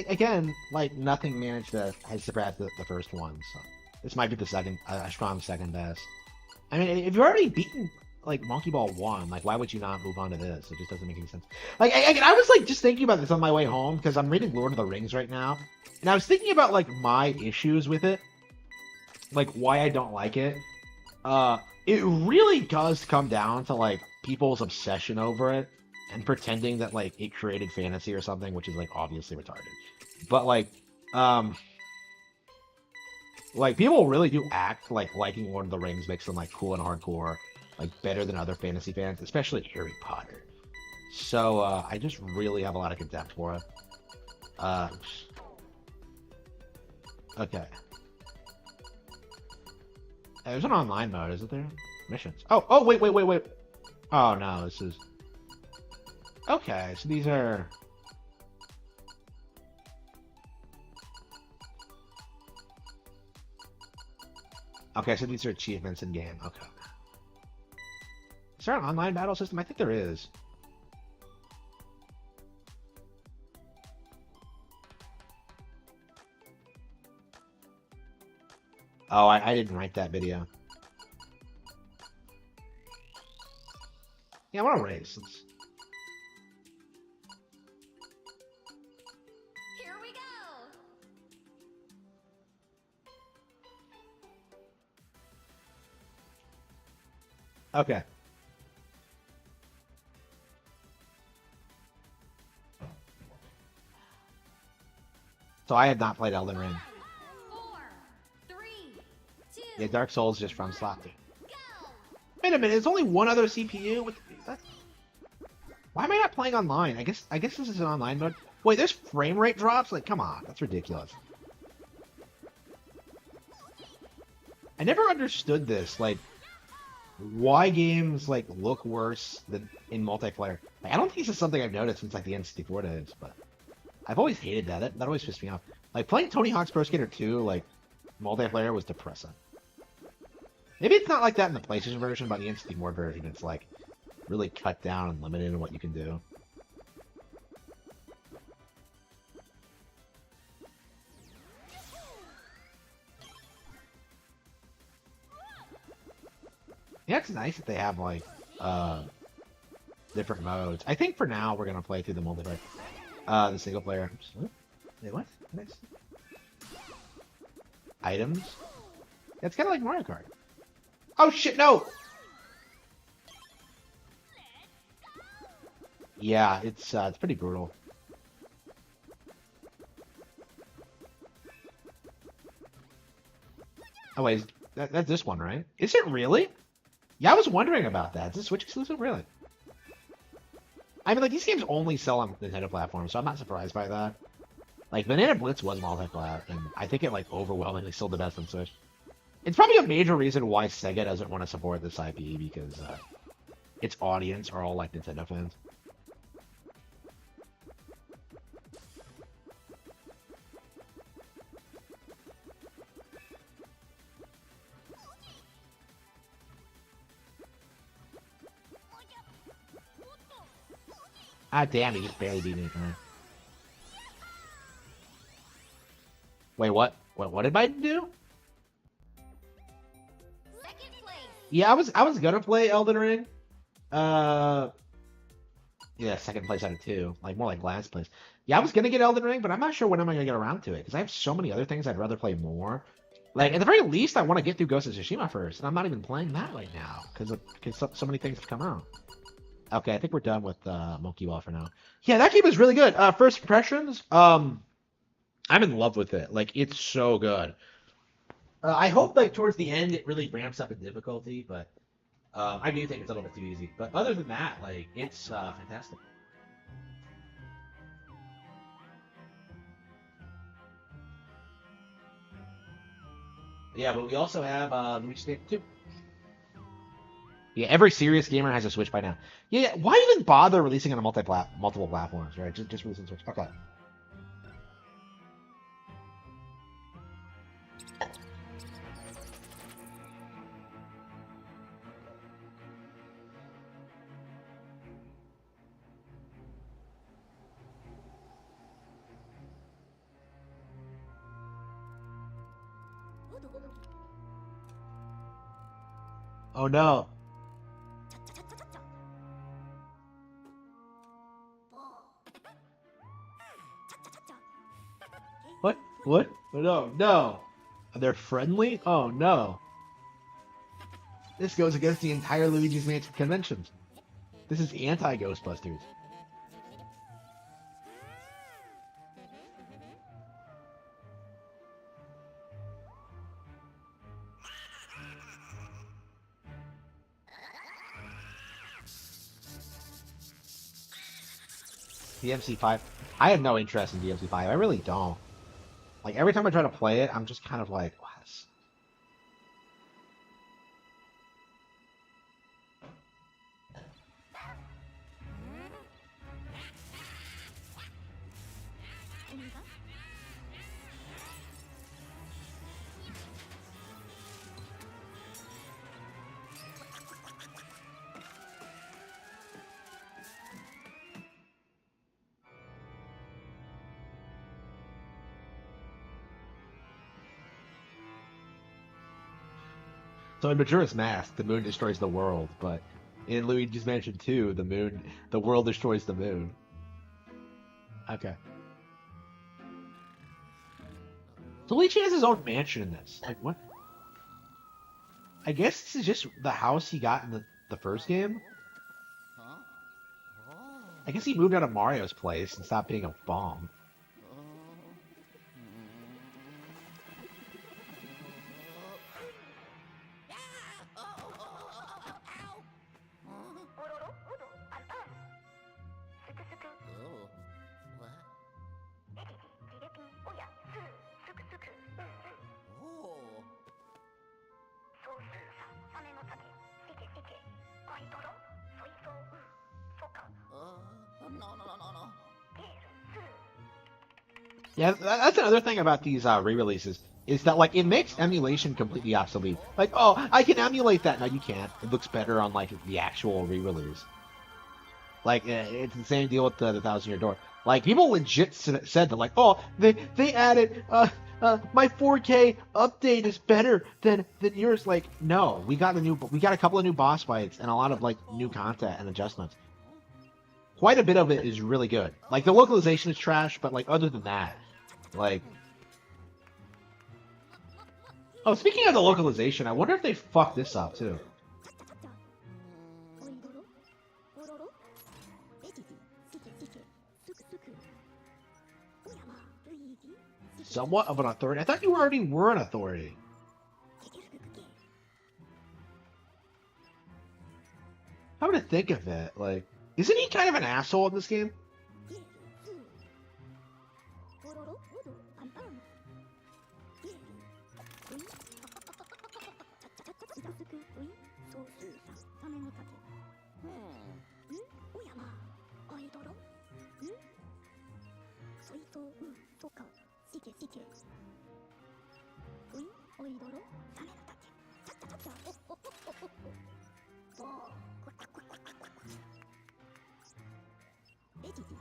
again, like, nothing managed to has surpassed the first one, so. This might be the second, a strong second best. I mean, if you've already beaten, like, Monkey Ball 1, like, why would you not move on to this? It just doesn't make any sense. Like, I was, like, just thinking about this on my way home, because I'm reading Lord of the Rings right now, and I was thinking about, like, my issues with it. Like, why I don't like it. It really does come down to, like, people's obsession over it and pretending that like it created fantasy or something, which is like obviously retarded. But like people really do act like liking Lord of the Rings makes them like cool and hardcore, like better than other fantasy fans, especially Harry Potter. So I just really have a lot of contempt for it. Okay. There's an online mode, isn't there? Missions. Oh, wait. Oh no, this is. Okay, so these are. Okay, so these are achievements in game. Okay. Is there an online battle system? I think there is. Oh, I didn't write that video. Yeah, I want to race. Here we go. Okay. So I had not played Elden Ring. 4, 3, 2, Yeah, Dark Souls just from slot 2. go. Wait a minute, there's only one other CPU? Why am I not playing online? I guess this is an online mode. Wait, there's frame rate drops? Like, come on, that's ridiculous. I never understood this. Like, why games like look worse than in multiplayer. Like, I don't think this is something I've noticed since like the N64 days, but I've always hated that. That always pissed me off. Like playing Tony Hawk's Pro Skater 2, like multiplayer was depressing. Maybe it's not like that in the PlayStation version, but the N64 version, it's like really cut down and limited in what you can do. Yeah, it's nice that they have like different modes. I think for now we're gonna play through the multiplayer, the single player. Wait, what? Next. Items. Yeah, it's kind of like Mario Kart. Oh shit! No. Yeah, it's pretty brutal. Oh wait, that's this one, right? Is it really? Yeah, I was wondering about that. Is this Switch exclusive, really? I mean, like these games only sell on Nintendo platforms, so I'm not surprised by that. Like Banana Blitz was multi-plat, and I think it like overwhelmingly sold the best on Switch. It's probably a major reason why Sega doesn't want to support this IP because its audience are all like Nintendo fans. Ah, damn, he just barely beat me. Wait, what? What did Biden do? Second place. Yeah, I was gonna play Elden Ring. Uh, yeah, second place out of two, like more like last place. Yeah, I was gonna get Elden Ring, but I'm not sure when I'm gonna get around to it because I have so many other things I'd rather play more. Like at the very least, I want to get through Ghost of Tsushima first, and I'm not even playing that right now because so many things have come out. Okay, I think we're done with Monkey Ball for now. Yeah, that game is really good. First impressions, I'm in love with it. Like it's so good. I hope like towards the end it really ramps up in difficulty, but I do think it's a little bit too easy. But other than that, like it's fantastic. Yeah, but we also have Luigi State 2. Yeah, every serious gamer has a Switch by now. Yeah, why even bother releasing on a multiple platforms, right? Just release on Switch. Okay. Oh no. What? What? No, no. They're friendly? Oh no. This goes against the entire Luigi's Mansion conventions. This is anti-Ghostbusters. DMC5. I have no interest in DMC5. I really don't. Like every time I try to play it, I'm just kind of like, what? So in Majora's Mask, the moon destroys the world, but in Luigi's Mansion 2, the world destroys the moon. Okay. So Luigi has his own mansion in this. Like what? I guess this is just the house he got in the first game. I guess he moved out of Mario's place and stopped being a bomb. Yeah, that's another thing about these re-releases is that like it makes emulation completely obsolete. Like, oh, I can emulate that. No, you can't. It looks better on like the actual re-release. Like it's the same deal with the Thousand Year Door. Like people legit said that like, oh, they added my 4K update is better than yours. Like, no, we got a couple of new boss fights and a lot of like new content and adjustments. Quite a bit of it is really good. Like the localization is trash, but like other than that, like, oh, speaking of the localization, I wonder if they fucked this up too. Somewhat of an authority. I thought you already were an authority. I'm gonna think of it. Like, isn't he kind of an asshole in this game?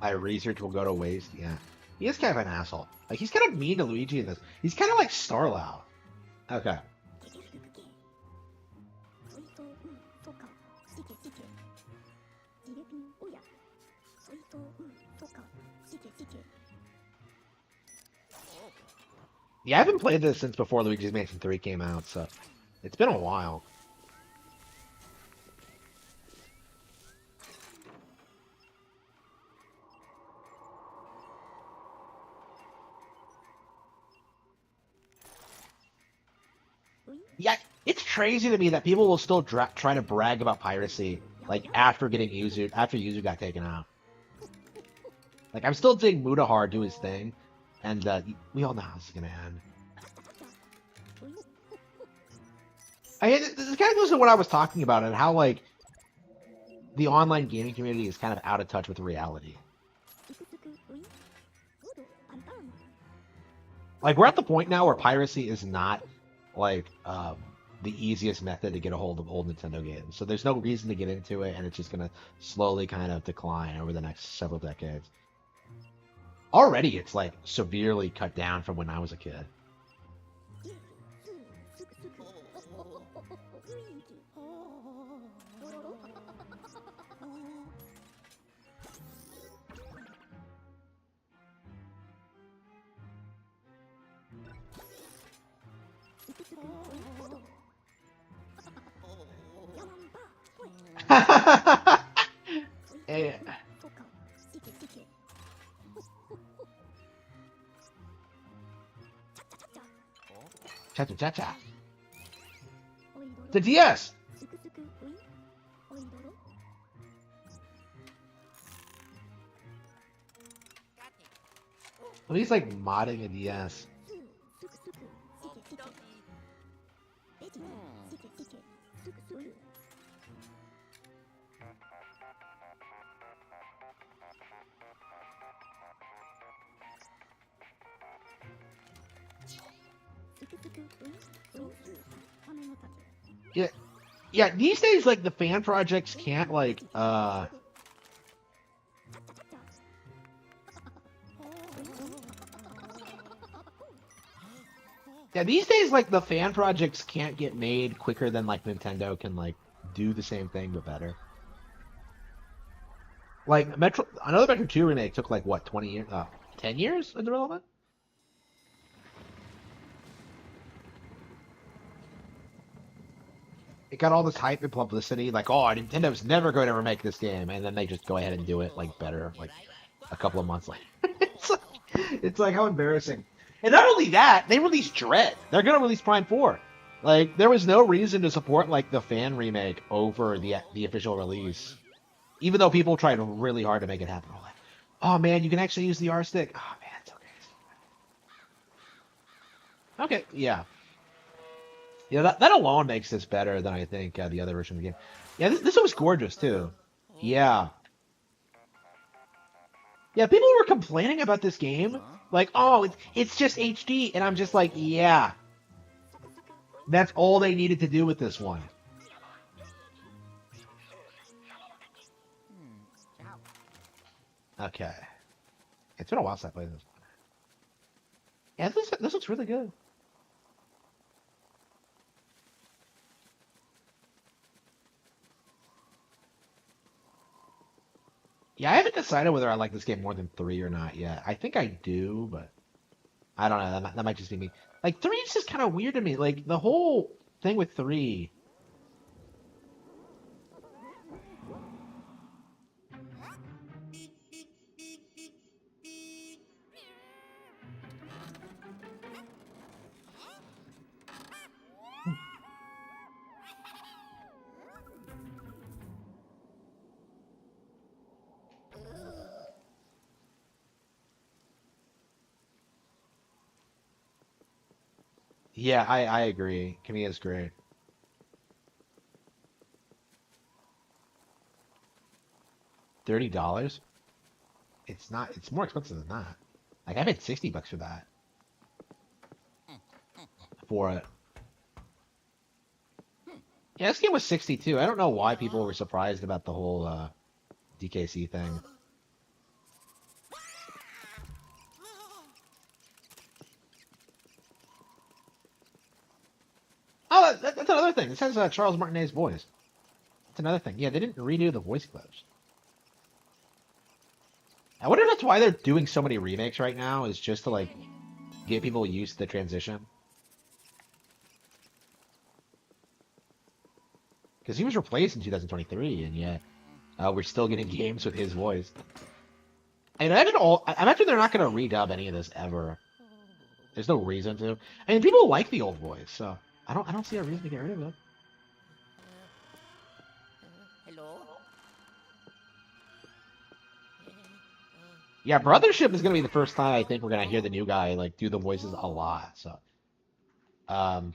My research will go to waste. Yeah, he is kind of an asshole. Like he's kind of mean to Luigi in this. He's kind of like Starlow. Okay. Yeah, I haven't played this since before Luigi's Mansion 3 came out, so it's been a while. Yeah, it's crazy to me that people will still try to brag about piracy, like after Yuzu got taken out. Like I'm still seeing Mutahar do his thing, and we all know how this is gonna end. This kind of goes to what I was talking about and how like the online gaming community is kind of out of touch with reality. Like we're at the point now where piracy is not like the easiest method to get a hold of old Nintendo games. So there's no reason to get into it, and it's just gonna slowly kind of decline over the next several decades. Already, it's like severely cut down from when I was a kid. Eh, Cha cha cha cha. The DS. Well, he's like modding a DS. Yeah, yeah. These days, like the fan projects can't like Yeah, these days, like the fan projects can't get made quicker than like Nintendo can like do the same thing but better. Like another Metro 2 remake took like what 20 years, 10 years in development. It got all this hype and publicity, like, oh, Nintendo's never going to remake this game, and then they just go ahead and do it like better, like a couple of months later. it's like how embarrassing. And not only that, they released Dread. They're gonna release Prime 4. Like, there was no reason to support like the fan remake over the official release, even though people tried really hard to make it happen. Like, oh man, you can actually use the R stick. Oh man, it's okay. Okay, yeah. Yeah, that alone makes this better than I think the other version of the game. Yeah, this was gorgeous too. Yeah. Yeah, people were complaining about this game Like, oh, it's just HD, and I'm just like, yeah, that's all they needed to do with this one. Okay, it's been a while since I played this one. Yeah, this looks really good. Yeah, I haven't decided whether I like this game more than 3 or not yet. I think I do, but I don't know. That might just be me. Like 3 is just kind of weird to me. Like the whole thing with 3. Yeah, I agree. Kamiya's great. $30? It's not. It's more expensive than that. Like I paid $60 for that for it. Yeah, this game was 62. I don't know why people were surprised about the whole DKC thing. Oh, that's another thing. It says Charles Martinet's voice. That's another thing. Yeah, they didn't redo the voice clips. I wonder if that's why they're doing so many remakes right now, is just to like get people used to the transition. Because he was replaced in 2023, and yet we're still getting games with his voice. I imagine they're not going to redub any of this ever. There's no reason to. I mean, people like the old voice, so I don't see a reason to get rid of it. Hello? Yeah, Brothership is going to be the first time I think we're going to hear the new guy like do the voices a lot. So, um,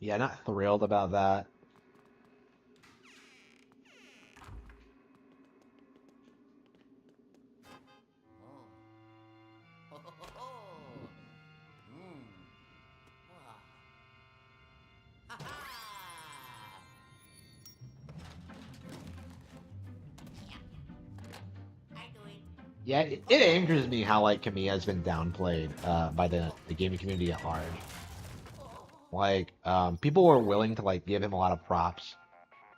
yeah, not thrilled about that. Oh. Ho, ho, ho, ho. Hmm. Wow. Ha ha. I do it. Yeah, it angers me how like Kamiya has been downplayed by the gaming community at large. Like, people were willing to like give him a lot of props,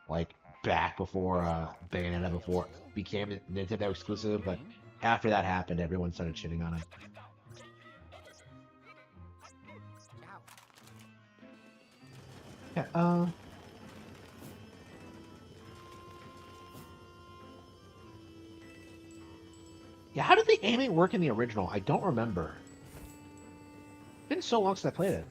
like back before Bayonetta before became a Nintendo exclusive, but after that happened, everyone started shitting on him. Ciao. Yeah, yeah. How did the aiming work in the original? I don't remember. It's been so long since I played it.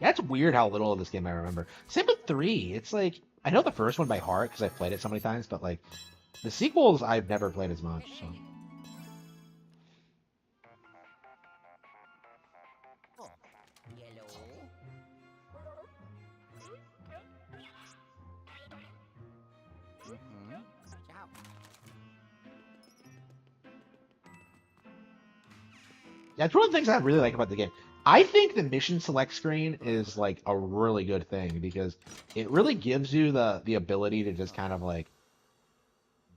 Yeah, it's weird how little of this game I remember. Same with 3. It's like I know the first one by heart because I've played it so many times, but like the sequels I've never played as much. So. Oh. Yellow. Mm-hmm. Ciao. That's one of the things I really like about the game. I think the mission select screen is like a really good thing because it really gives you the ability to just kind of like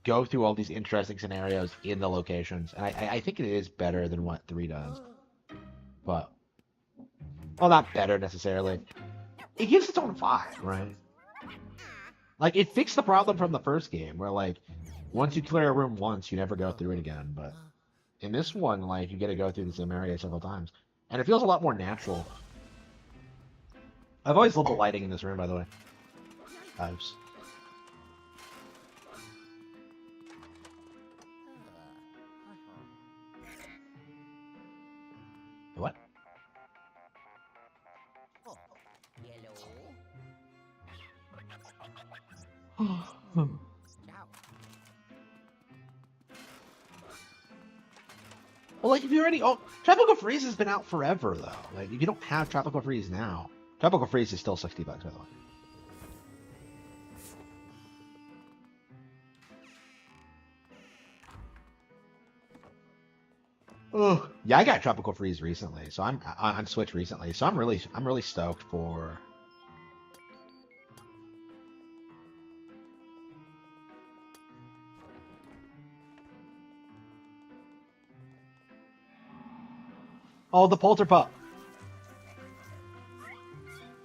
go through all these interesting scenarios in the locations, and I think it is better than what 3 does. But well, not better necessarily. It gives its own vibe, right? Like it fixed the problem from the first game where like once you clear a room once, you never go through it again. But in this one, like you get to go through the same area several times, and it feels a lot more natural. I've always loved the lighting in this room, by the way. Vibes. What? Oh. Yellow. Ciao. Well, like if you already, oh, Tropical Freeze has been out forever though. Like if you don't have Tropical Freeze now, Tropical Freeze is still $60 by the way. Oh, yeah, I got Tropical Freeze recently, so I'm on Switch recently, so I'm really stoked for. Oh, the Polterpup.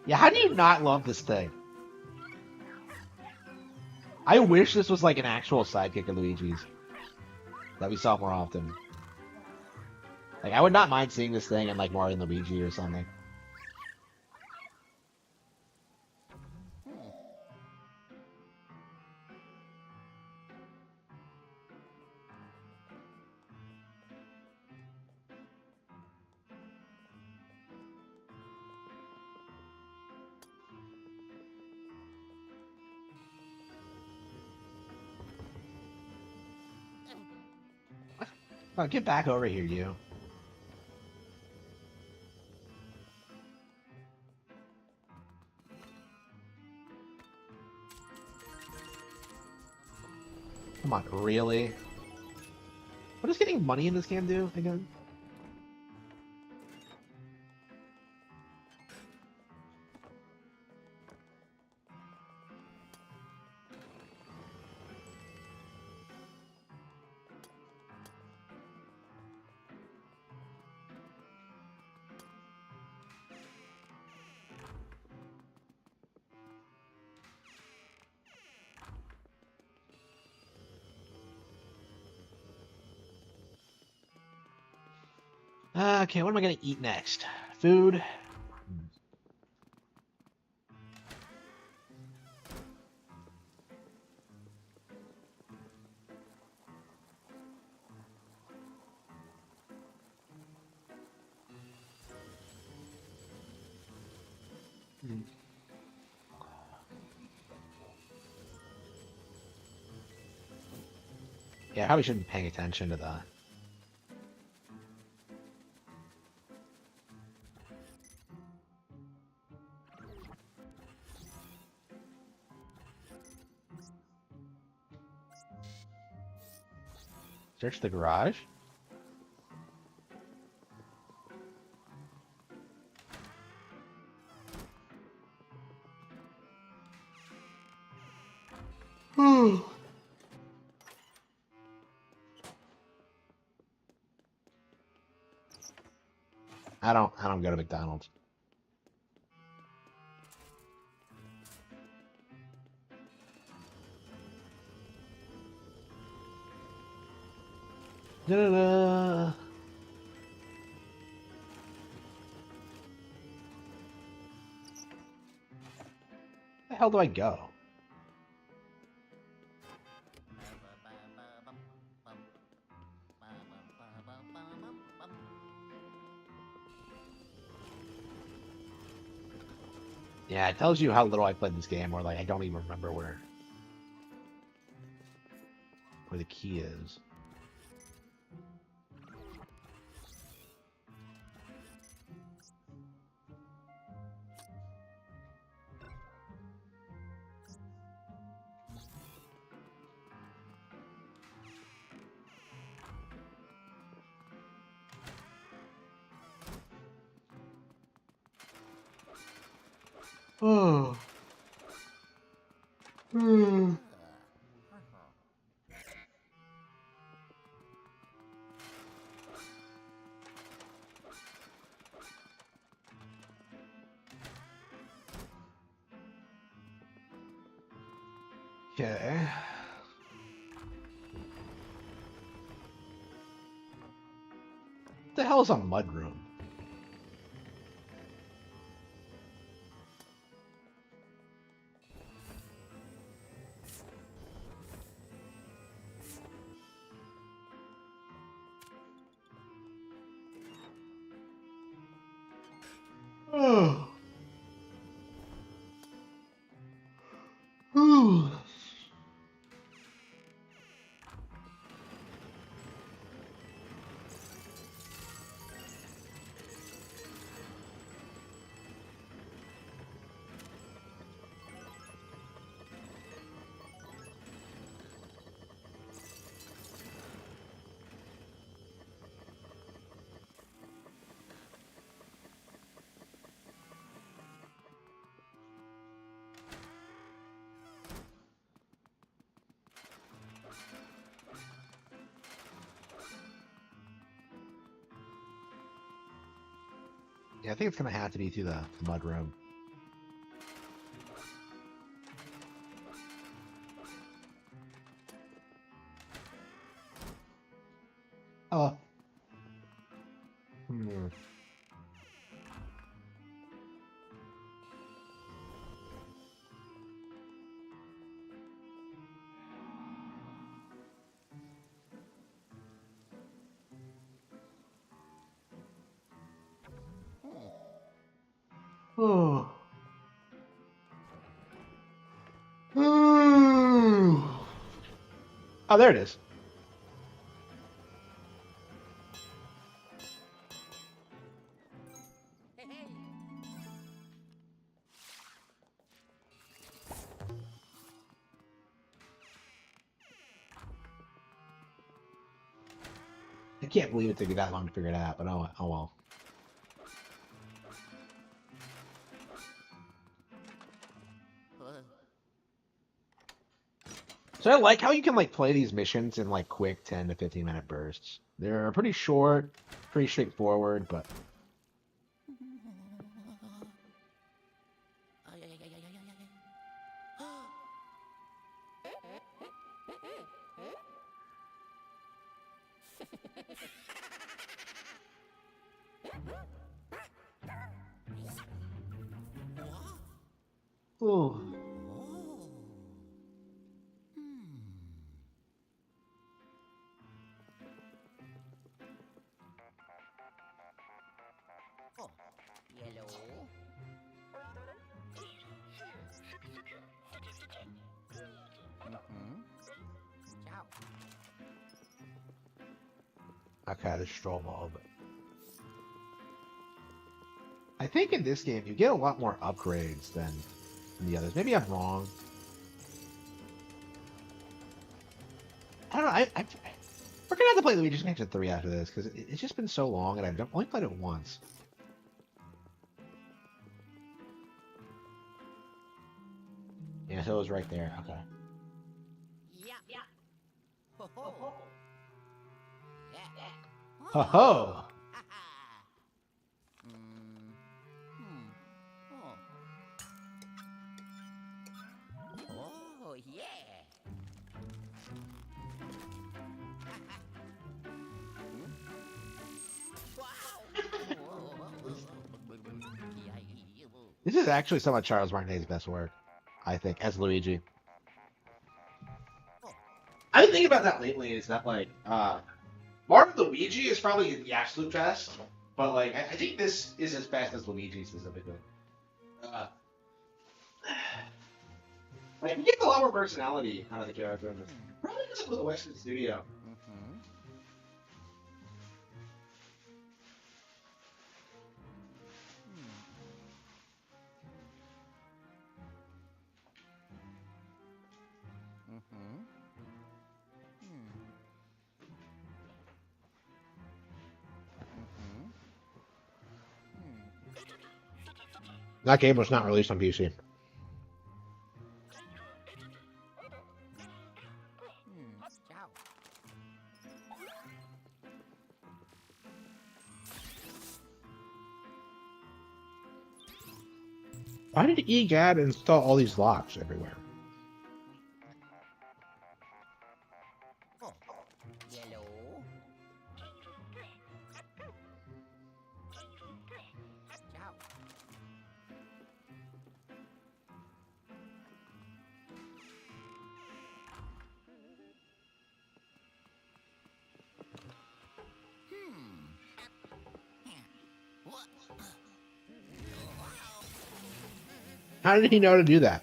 Yeah, how do you not love this thing? I wish this was like an actual sidekick of Luigi's that we saw more often. Like, I would not mind seeing this thing in like Mario and Luigi or something. Oh, get back over here, you. Come on, really? What does getting money in this game do again? Okay, what am I gonna eat next? Food. Hmm. Yeah, I probably shouldn't be paying attention to that. Search the garage. Hmm. I don't go to McDonald's. Da-da-da. Where the hell do I go? Yeah, it tells you how little I played this game, or like I don't even remember where the key is. Oh. Hmm. Okay. What the hell is a mudroom? Oh. Whew. Yeah, I think it's gonna have to be through the mud room. Oh. Hmm. Oh. Oh, there it is. Hey, hey. I can't believe it took me that long to figure it out, but oh well. So I like how you can like play these missions in like quick 10 to 15 minute bursts. They're pretty short, pretty straightforward, but Ay, ay, ay, ay, ay, ay, ay, ay. oh. Oh, yellow. Ciao. Okay, the stroll ball, but I think in this game you get a lot more upgrades than in the others. Maybe I'm wrong. I don't know. We're gonna have to play Luigi's Mansion 3 after this because it's just been so long and I've only played it once. Yeah, so it was right there. Okay. Yeah. Yeah. Ho ho. Yeah. Ho ho! Ha ha. Oh. Oh, yeah. This is actually some of Charles Martinet's best work, I think, as Luigi. I've been thinking about that lately. Is that like Mario Luigi is probably the absolute best, but like I think this is as fast as Luigi specifically. Uh, like you get a lot more personality out of the character in this. Probably because it was a Western studio. That game was not released on PC. Ciao. Why did EGAD install all these locks everywhere? Oh, yellow. Ciao. What? How did he know to do that?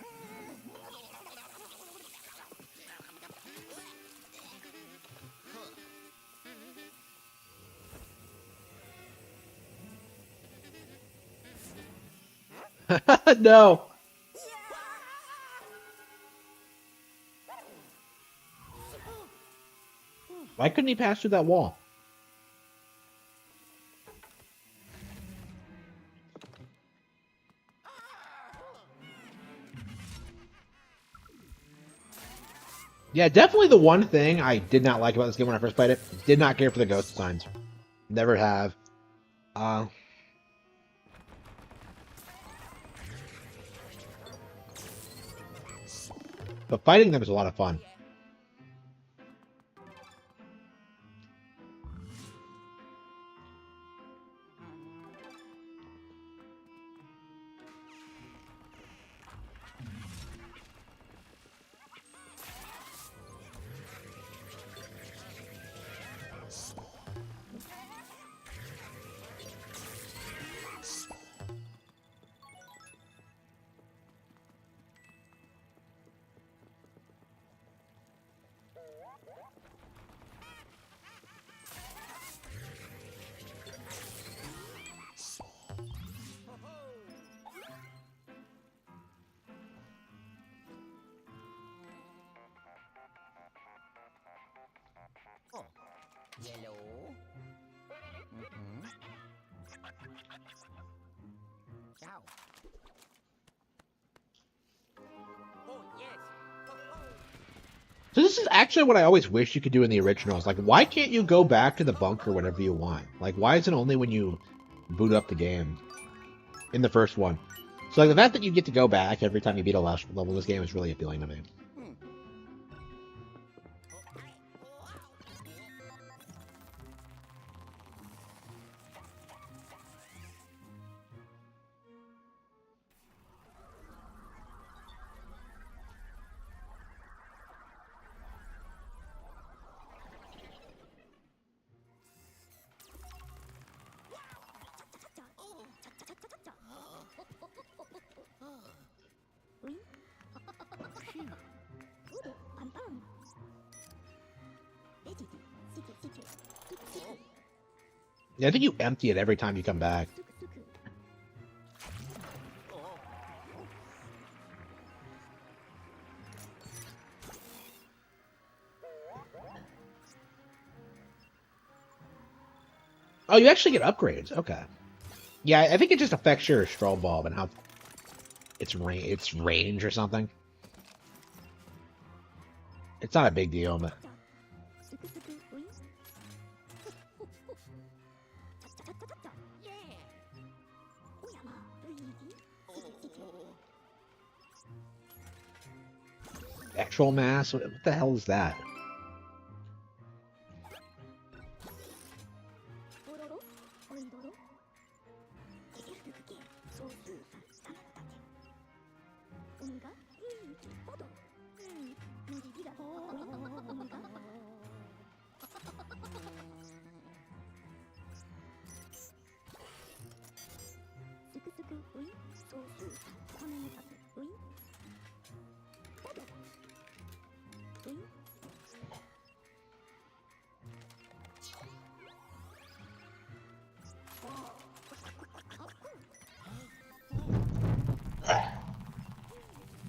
No. Why couldn't he pass through that wall? Yeah, definitely the one thing I did not like about this game when I first played it. Did not care for the ghost signs. Never have. But fighting them is a lot of fun. Oh. Yellow. Mm-hmm. Ciao. Oh, yes. So this is actually what I always wish you could do in the originals. Like, why can't you go back to the bunker whenever you want? Like, why is it only when you boot up the game in the first one? So, like, the fact that you get to go back every time you beat a last level in this game is really appealing to me. Hmm. Yeah, I think you empty it every time you come back. Oh, you actually get upgrades. Okay. Yeah, I think it just affects your straw bulb and how its range or something. It's not a big deal, but actual mass. What the hell is that?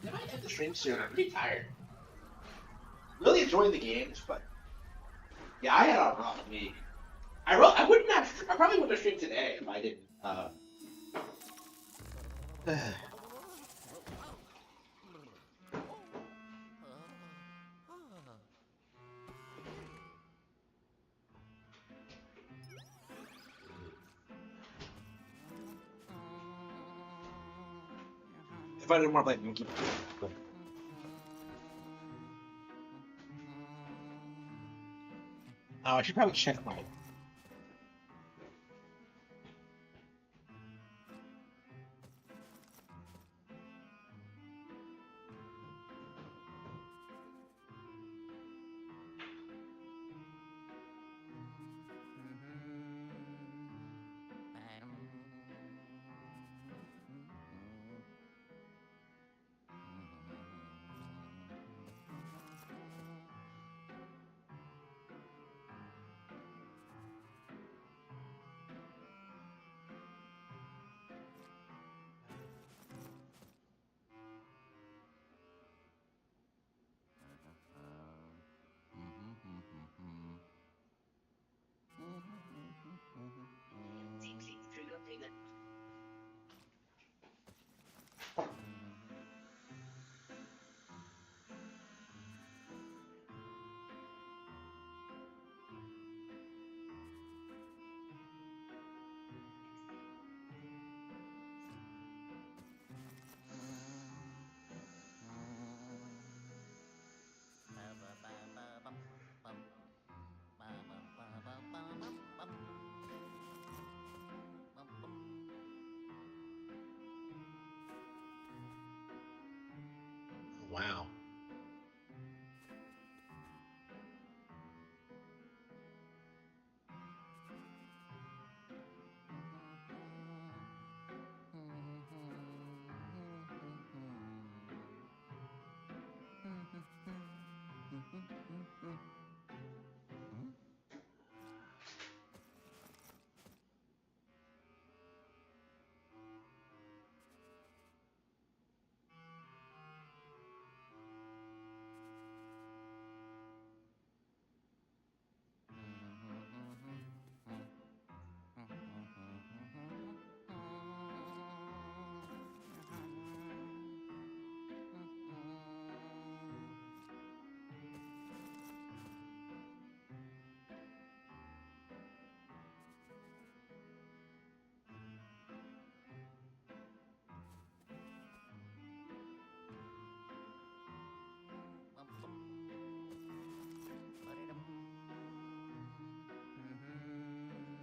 I might end the stream soon. I'm pretty tired. Really enjoying the games, but yeah, I had a rough week. I wouldn't have. I probably wouldn't have streamed today if I didn't. If I didn't want to play Monkey. Oh, I should probably check my. Wow.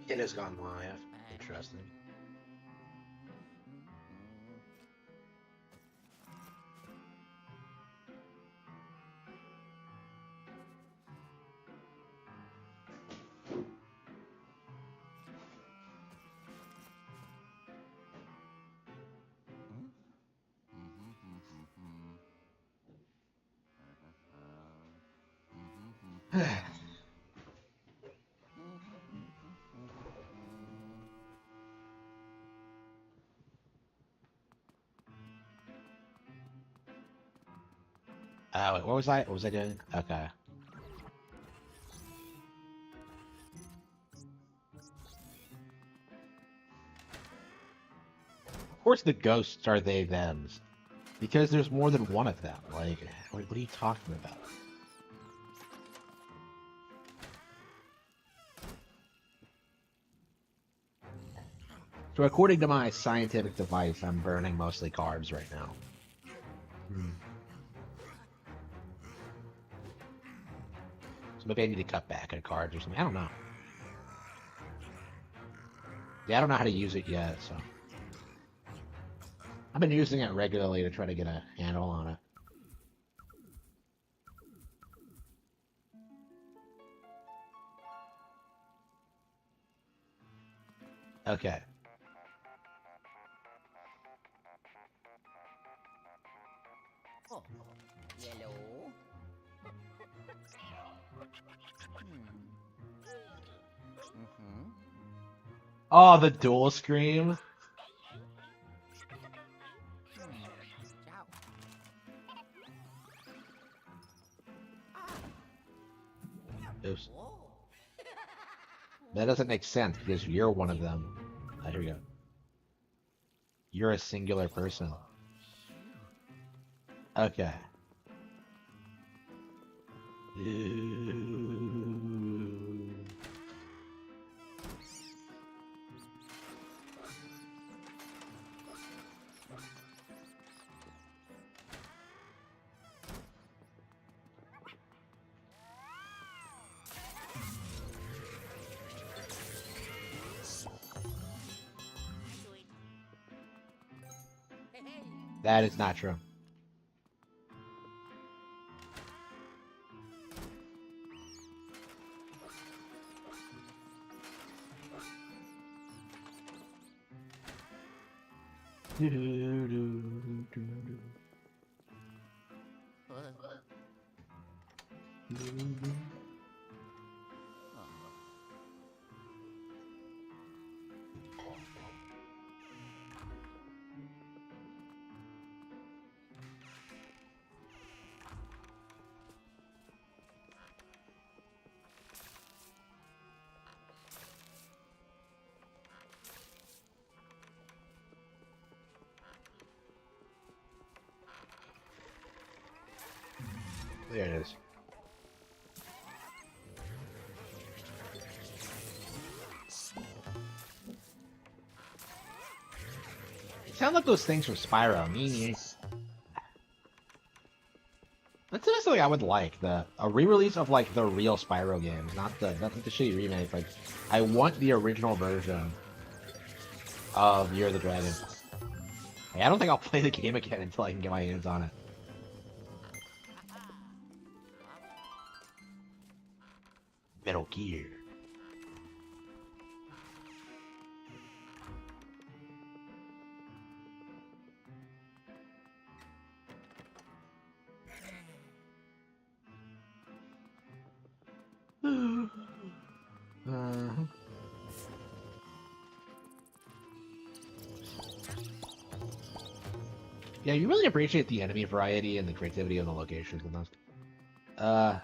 It has gone live. Interesting. Wait, what was I? What was I doing? Okay. Of course, the ghosts are they thems, because there's more than one of them. Like, what are you talking about? So according to my scientific device, I'm burning mostly carbs right now. So maybe I need to cut back on carbs or something. I don't know. Yeah, I don't know how to use it yet, so. I've been using it regularly to try to get a handle on it. Okay. Oh, yellow. Oh, the dual scream. Ciao. Oops. Whoa. That doesn't make sense because you're one of them. Ah, here we go. You're a singular person. Okay. Hey, hey. That is not true. There it is. It sounds like those things from Spyro. Me. That's something I would like. A re-release of like the real Spyro games, not the shitty remake. Like, I want the original version of Year of the Dragon. Hey, I don't think I'll play the game again until I can get my hands on it. Metal Gear. Uh-huh. Yeah, you really appreciate the enemy variety and the creativity of the locations in those. Uh,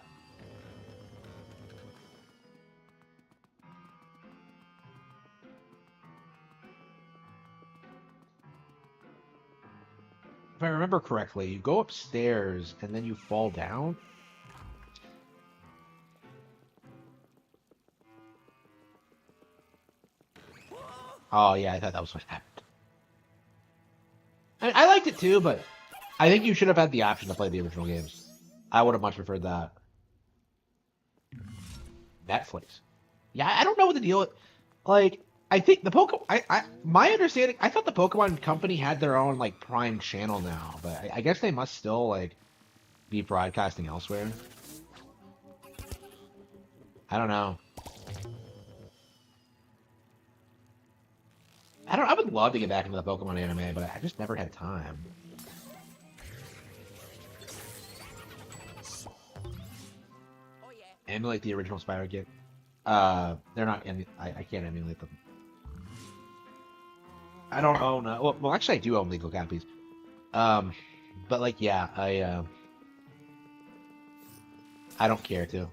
if I remember correctly, you go upstairs and then you fall down. Oh yeah, I thought that was what happened. I liked it too, but I think you should have had the option to play the original games. I would have much preferred that. Netflix. Yeah, I don't know what the deal. Like, I think the Pokemon. My understanding. I thought the Pokemon Company had their own like Prime channel now, but I guess they must still like be broadcasting elsewhere. I don't know. I don't. I would love to get back into the Pokemon anime, but I just never had time. Oh yeah. Emulate the original Spyro game. They're not. I can't emulate them. I don't own. Well, actually, I do own legal copies. Um, but like, yeah, I don't care to.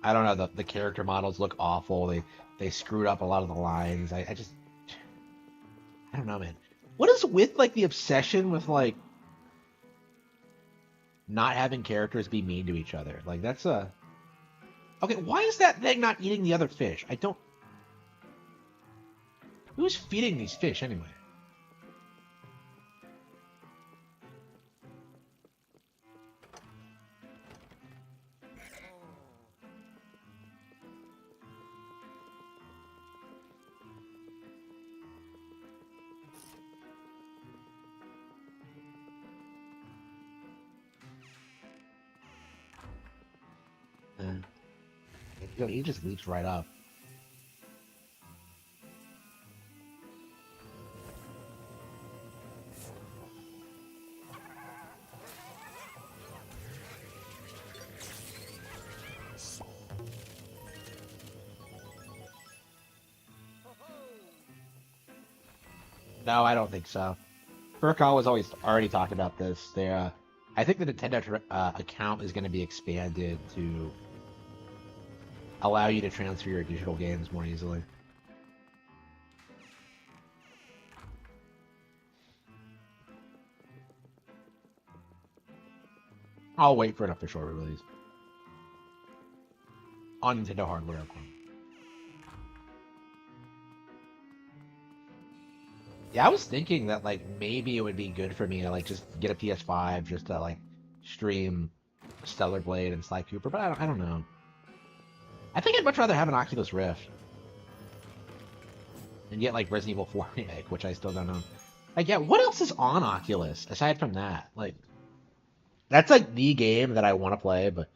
I don't know. The character models look awful. They screwed up a lot of the lines. I just I don't know, man. What is with like the obsession with like not having characters be mean to each other? Like that's a okay. Why is that thing not eating the other fish? I don't. Who's feeding these fish anyway? Uh, he just leaps right up. No, I don't think so. Furcon was always already talked about this. I think the Nintendo account is going to be expanded to allow you to transfer your digital games more easily. I'll wait for an official release on Nintendo hardware, of course. Yeah, I was thinking that like maybe it would be good for me to like just get a PS5 just to like stream Stellar Blade and Sly Cooper, but I don't know. I think I'd much rather have an Oculus Rift and get like Resident Evil 4 remake, which I still don't know. Like, yeah, what else is on Oculus aside from that? Like, that's like the game that I want to play, but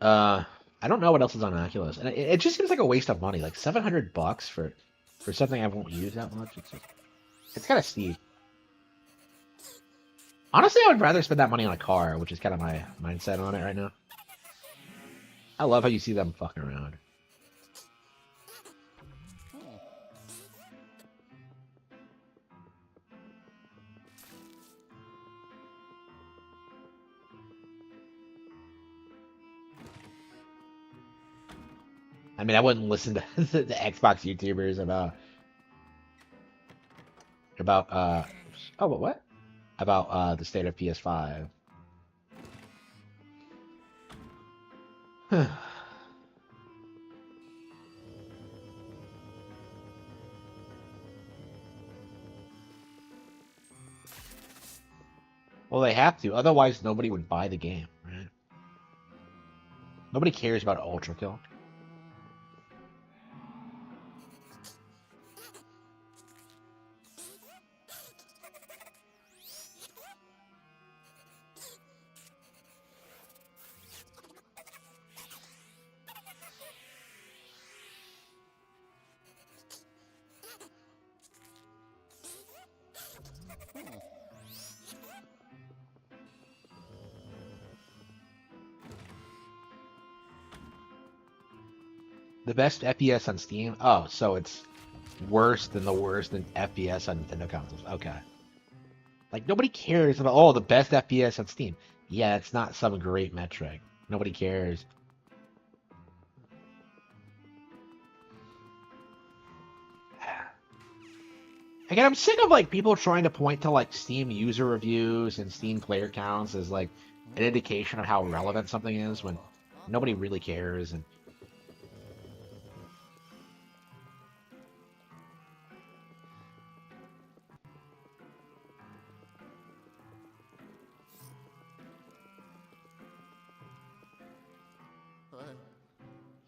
uh, I don't know what else is on Oculus, and it just seems like a waste of money. Like $700 for something I won't use that much. It's kind of steep. Honestly, I would rather spend that money on a car, which is kind of my mindset on it right now. I love how you see them fucking around. I mean, I wouldn't listen to the Xbox YouTubers about oh, what? About the state of PS5. Well, they have to, otherwise nobody would buy the game, right? Nobody cares about Ultra Kill. The best FPS on Steam? Oh, so it's worse than the worst than FPS on Nintendo consoles. Okay. Like nobody cares about the best FPS on Steam. Yeah, it's not some great metric. Nobody cares. Again, I'm sick of like people trying to point to like Steam user reviews and Steam player counts as like an indication of how relevant something is when nobody really cares. And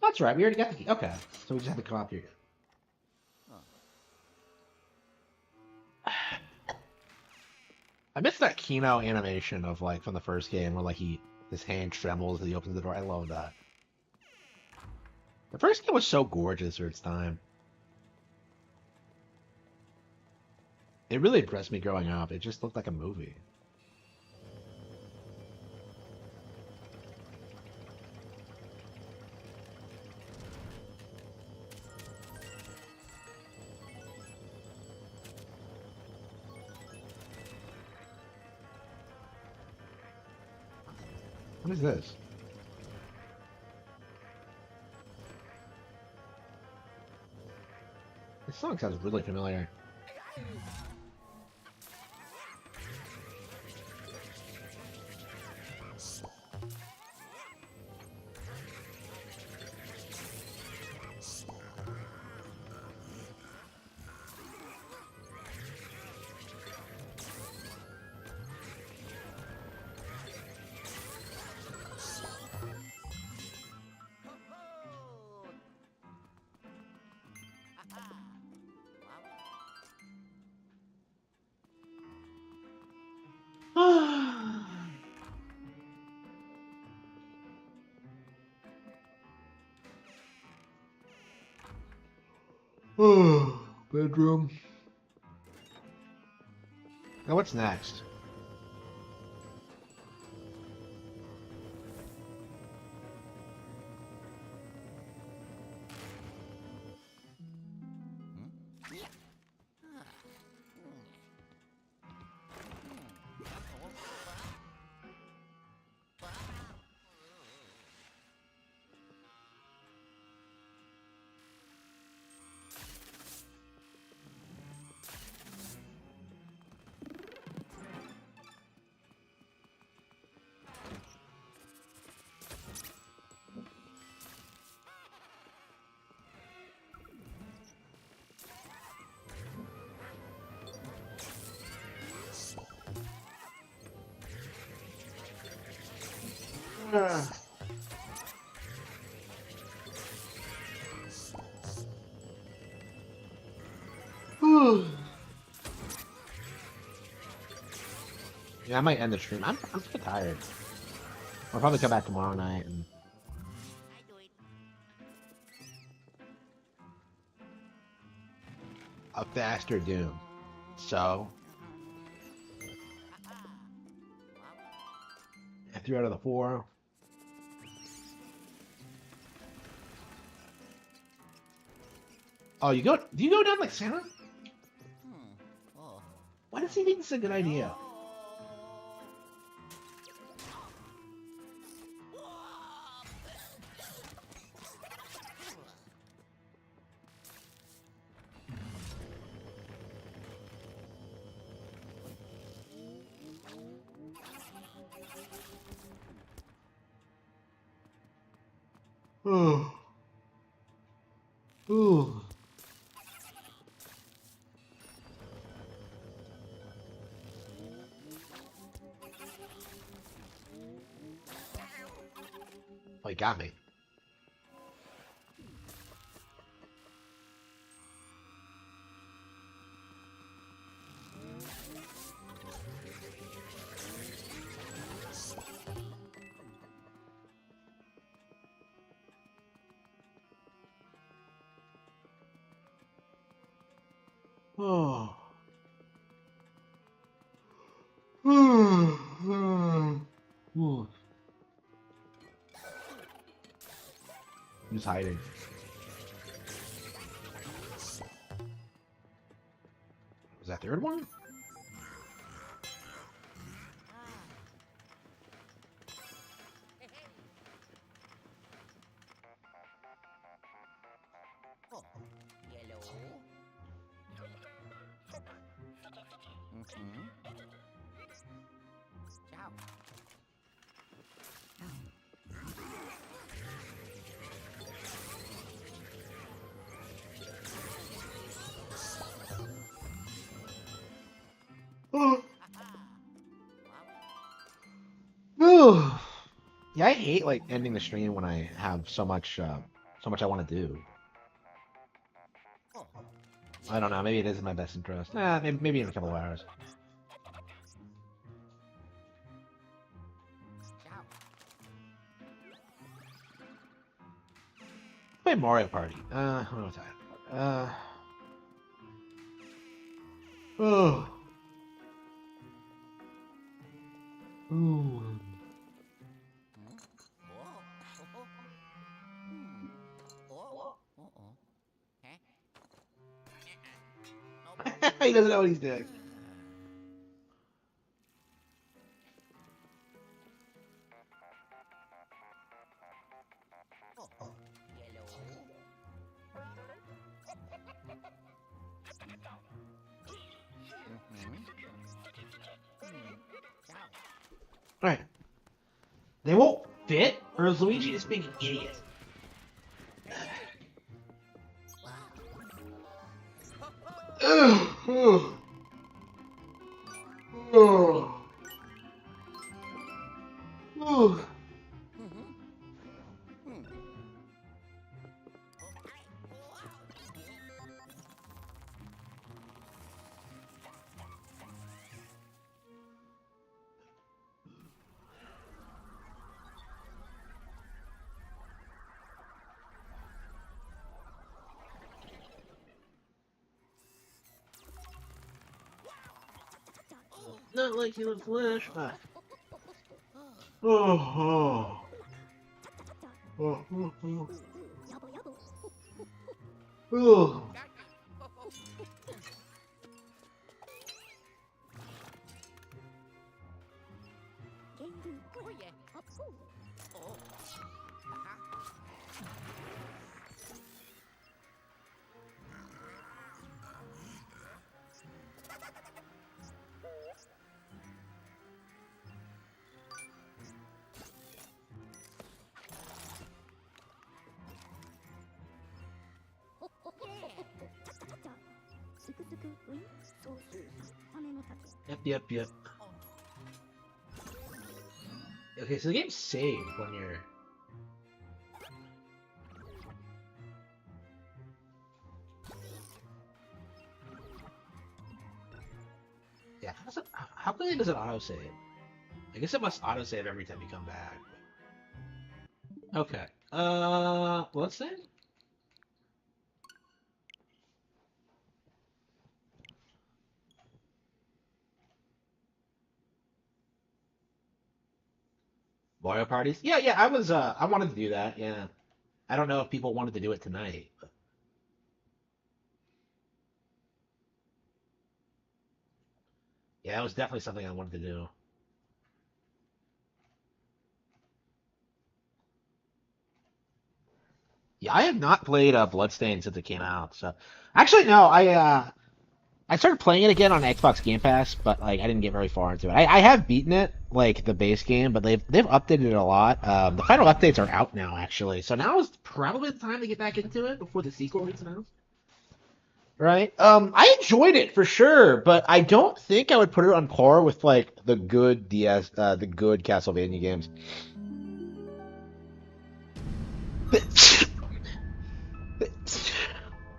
that's right, we already got the key. Okay, so we just have to come up here. I missed that Kino animation of like from the first game where like his hand trembles as he opens the door. I love that. The first game was so gorgeous for its time. It really impressed me growing up. It just looked like a movie. What is this? This song sounds really familiar. Bedroom. Now what's next? Yeah, I might end the stream. I'm so tired. I'll probably come back tomorrow night and I do it. a faster Doom. So I 3 out of the 4. Oh, do you go down like Santa? Oh. Why does he think this is a good idea? Oh. Ooh. Oh, he got me. Oh. Ooh. He's hiding. third one? Oh, yellow. Ciao. Oh. Wow. Ooh. Yeah, I hate like ending the stream when I have so much I want to do. Oh, I don't know. Maybe it is in my best interest. Maybe in a couple of hours. ciao. Play Mario Party. I don't know what time. Oh. Ooh. Whoa. Oh. Uh-oh. Huh? Nope. He doesn't know what he's doing. Oh, yellow. Ciao. All right. They won't fit, or is Luigi just being an idiot? Ugh. Ugh. Ugh. Ugh. Not like human flesh. Ah. Oh, oh. Oh, oh, oh. Oh. Oh, yeah. Oh. Aha. Yep. Okay, so the game's saved when you're. Yeah, how quickly does it autosave? I guess it must autosave every time you come back. Okay. Let's see. Mario parties? Yeah, I wanted to do that, yeah. I don't know if people wanted to do it tonight. But yeah, it was definitely something I wanted to do. Yeah, I have not played Bloodstained since it came out, so actually no, I started playing it again on Xbox Game Pass, but like I didn't get very far into it. I have beaten it, like the base game, but they've updated it a lot. The final updates are out now, actually, so now is probably the time to get back into it before the sequel gets announced. Right? I enjoyed it for sure, but I don't think I would put it on par with like the good Castlevania games.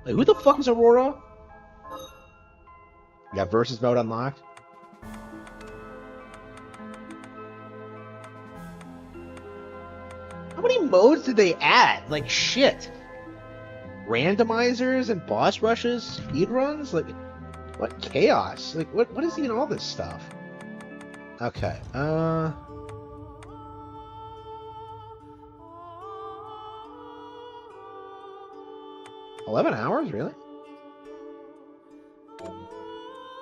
Like, who the fuck is Aurora? You got versus mode unlocked. How many modes did they add? Like shit. Randomizers and boss rushes, speed runs? Like what chaos? Like what is even all this stuff? Okay. 11 hours, really?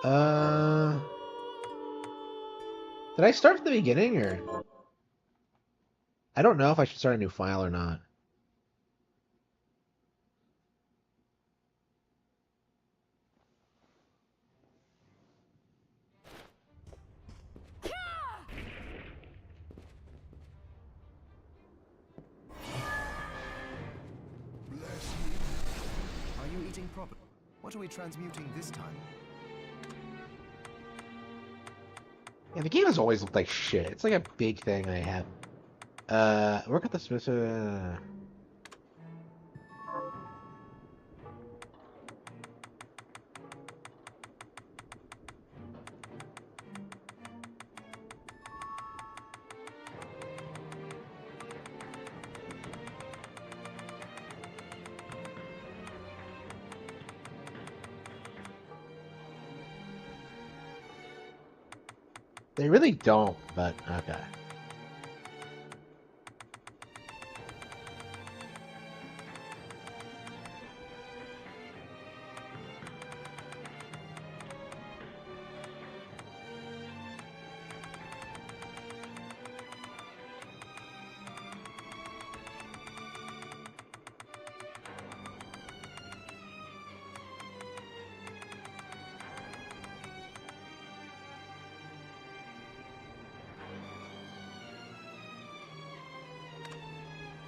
Uh, did I start from the beginning or? I don't know if I should start a new file or not. Are you eating proper? What are we transmuting this time? Yeah, the game has always looked like shit. It's like a big thing I have. Work at the specific. They really don't, but okay.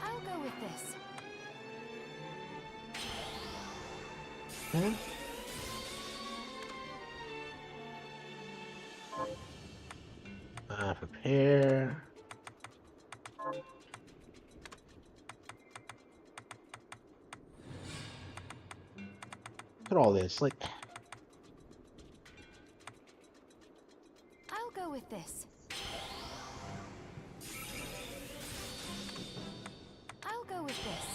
I'll go with this. Okay. Prepare. Look at all this, like. I'll go with this. I'll go with this.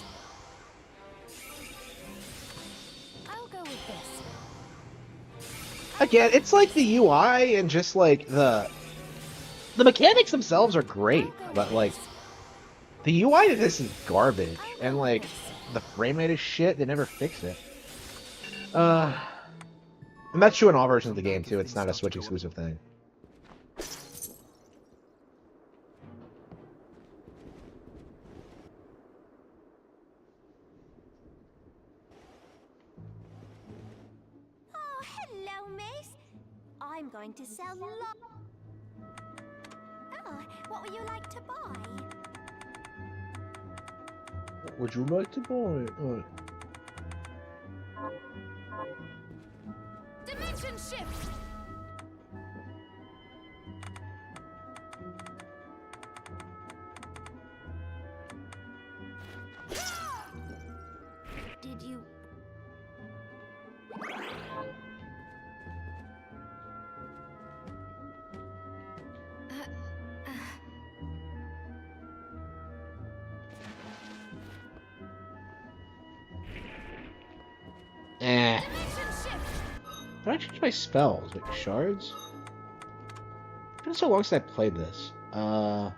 I'll go with this. Again, it's like the UI and just like the mechanics themselves are great, but like the UI to this is garbage, and like the frame rate is shit. They never fix it. And that's true in all versions of the game too. It's not a Switch exclusive thing. Oh, hello, miss. I'm going to sell Oh, what would you like to buy? What would you like to buy? Dimension shift! Did you... Eh. Dimension shift! How do I change my spells? Like shards? It's been so long since I played this. Yeah,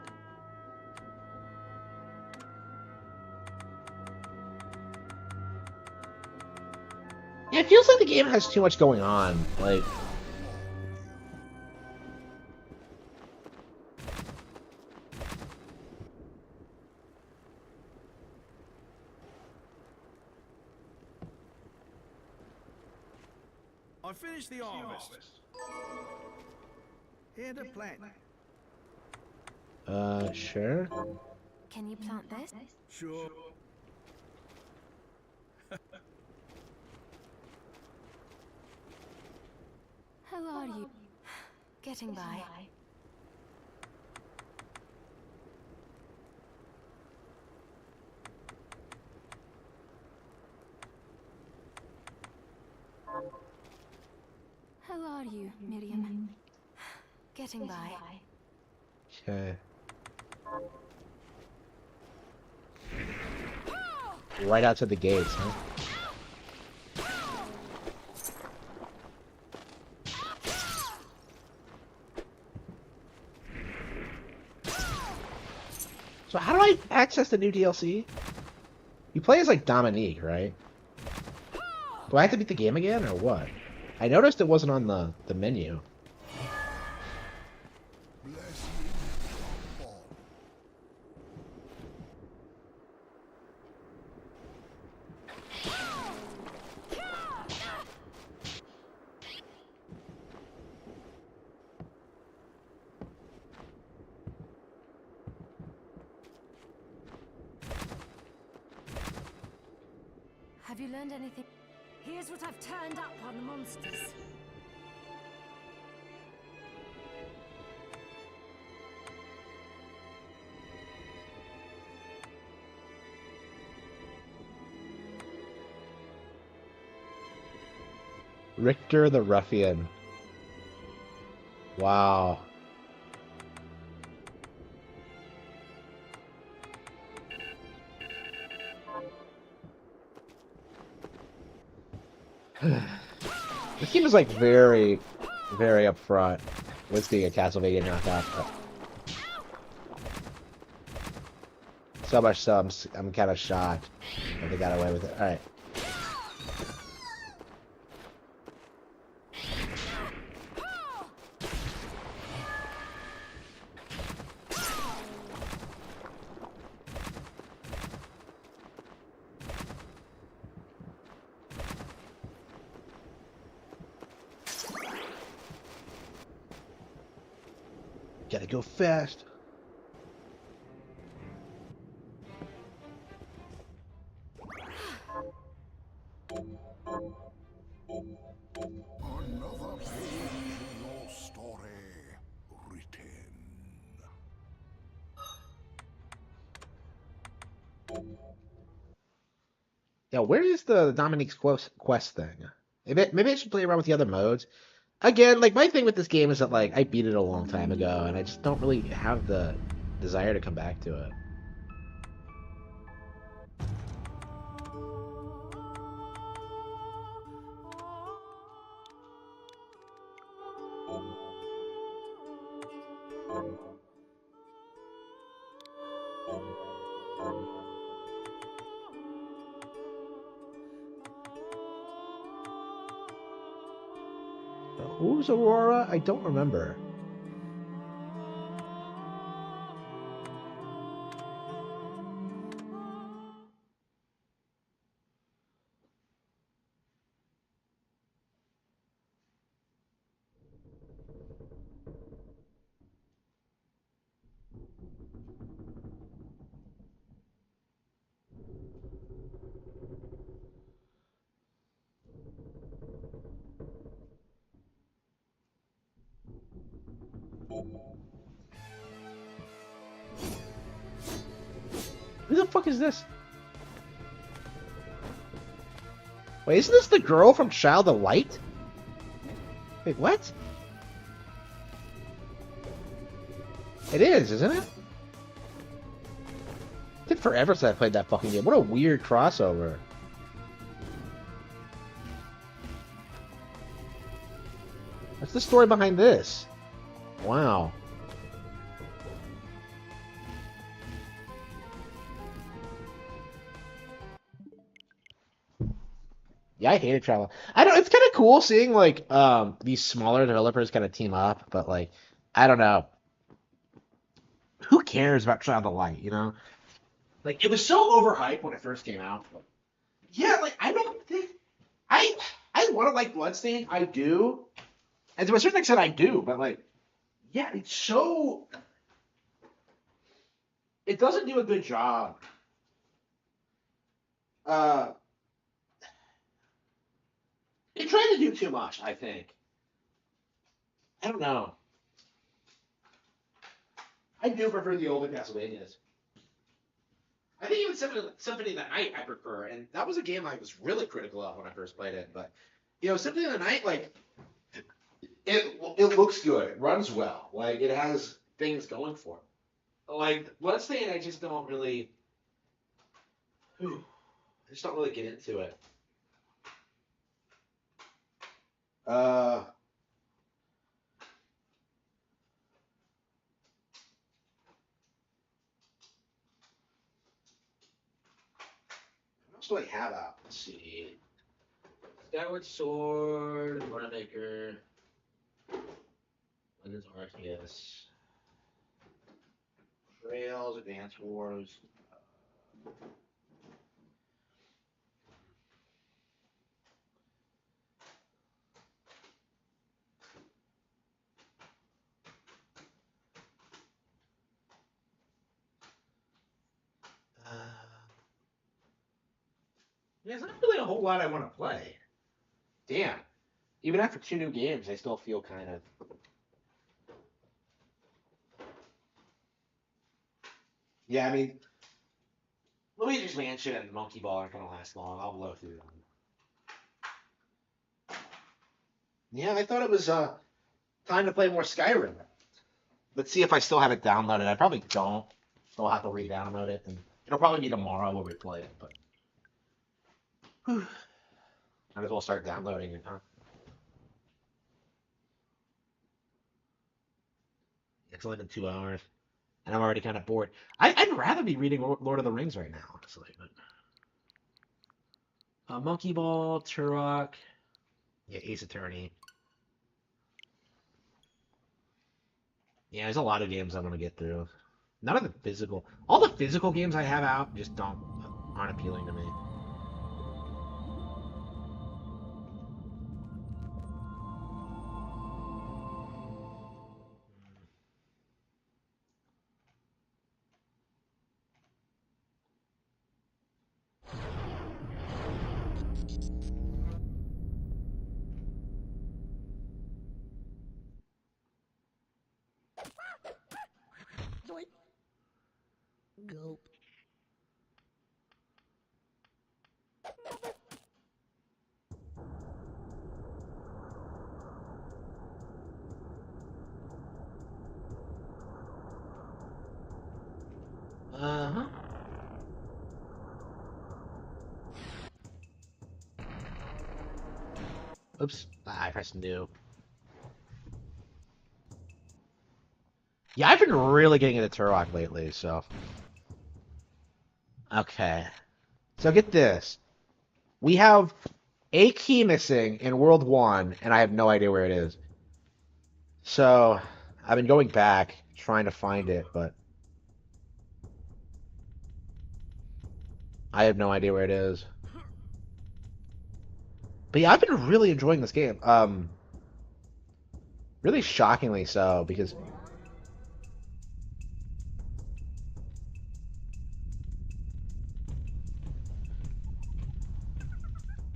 it feels like the game has too much going on. Like. I finished the harvest. Here to plant. Sure. Can you plant this? Sure. How are you? Getting by. How are you, Miriam? Getting by. Okay. Right outside the gates, huh? So how do I access the new DLC? You play as like Dominique, right? Do I have to beat the game again or what? I noticed it wasn't on the menu. Have you learned anything? Here's what I've turned up on the monsters. Richter the Ruffian. Wow. This game is like very, very upfront with being a Castlevania knockout. So much so, I'm kind of shocked that they got away with it. All right. Gotta go fast. Another page in your story written. Yeah, where is the Dominique's quest thing? Maybe I should play around with the other modes. Again, like my thing with this game is that like I beat it a long time ago, and I just don't really have the desire to come back to it. Who's Aurora? I don't remember. Who the fuck is this? Wait, isn't this the girl from Child of Light? Wait, what? It is, isn't it? It took forever since I played that fucking game. What a weird crossover. What's the story behind this? Wow. Yeah, I hated travel. I don't. It's kind of cool seeing like these smaller developers kind of team up, but like I don't know. Who cares about Child of Light? You know, like it was so overhyped when it first came out. Yeah, like I don't think I I want to like Bloodstained. I do, and to a certain extent, I do. But like, yeah, it's so it doesn't do a good job. Uh, it tried to do too much. I think. I don't know. I do prefer the older Castlevanias. I think even Symphony of the Night I prefer, and that was a game I was really critical of when I first played it. But Symphony of the Night, like it looks good, it runs well, like it has things going for it. Like Bloodstained, I just don't really, I just don't really get into it. Uh, what else do I have out? Let's see. Skyward Sword, Maker, Legends Arceus, Trails, Advance Wars. Uh, yeah, there's not really a whole lot I want to play. Damn. Even after 2 new games, I still feel kind of. Yeah, I mean, Luigi's Mansion and Monkey Ball aren't going to last long. I'll blow through them. Yeah, I thought it was time to play more Skyrim. Let's see if I still have it downloaded. I probably don't. So I'll have to re-download it, and it'll probably be tomorrow when we play it. But might as well start downloading it, huh? It's only been 2 hours, and I'm already kind of bored. I'd rather be reading Lord of the Rings right now, honestly. But Monkey Ball, Turok, yeah, Ace Attorney. Yeah, there's a lot of games I want to get through. None of the physical, all the physical games I have out just aren't appealing to me. Yoink. Gulp. Uh-huh. Oops. I pressed new. Yeah, I've been really getting into Turok lately, so. Okay. So get this. We have a key missing in World 1, and I have no idea where it is. So, I've been going back, trying to find it, but I have no idea where it is. But yeah, I've been really enjoying this game. Really shockingly so, because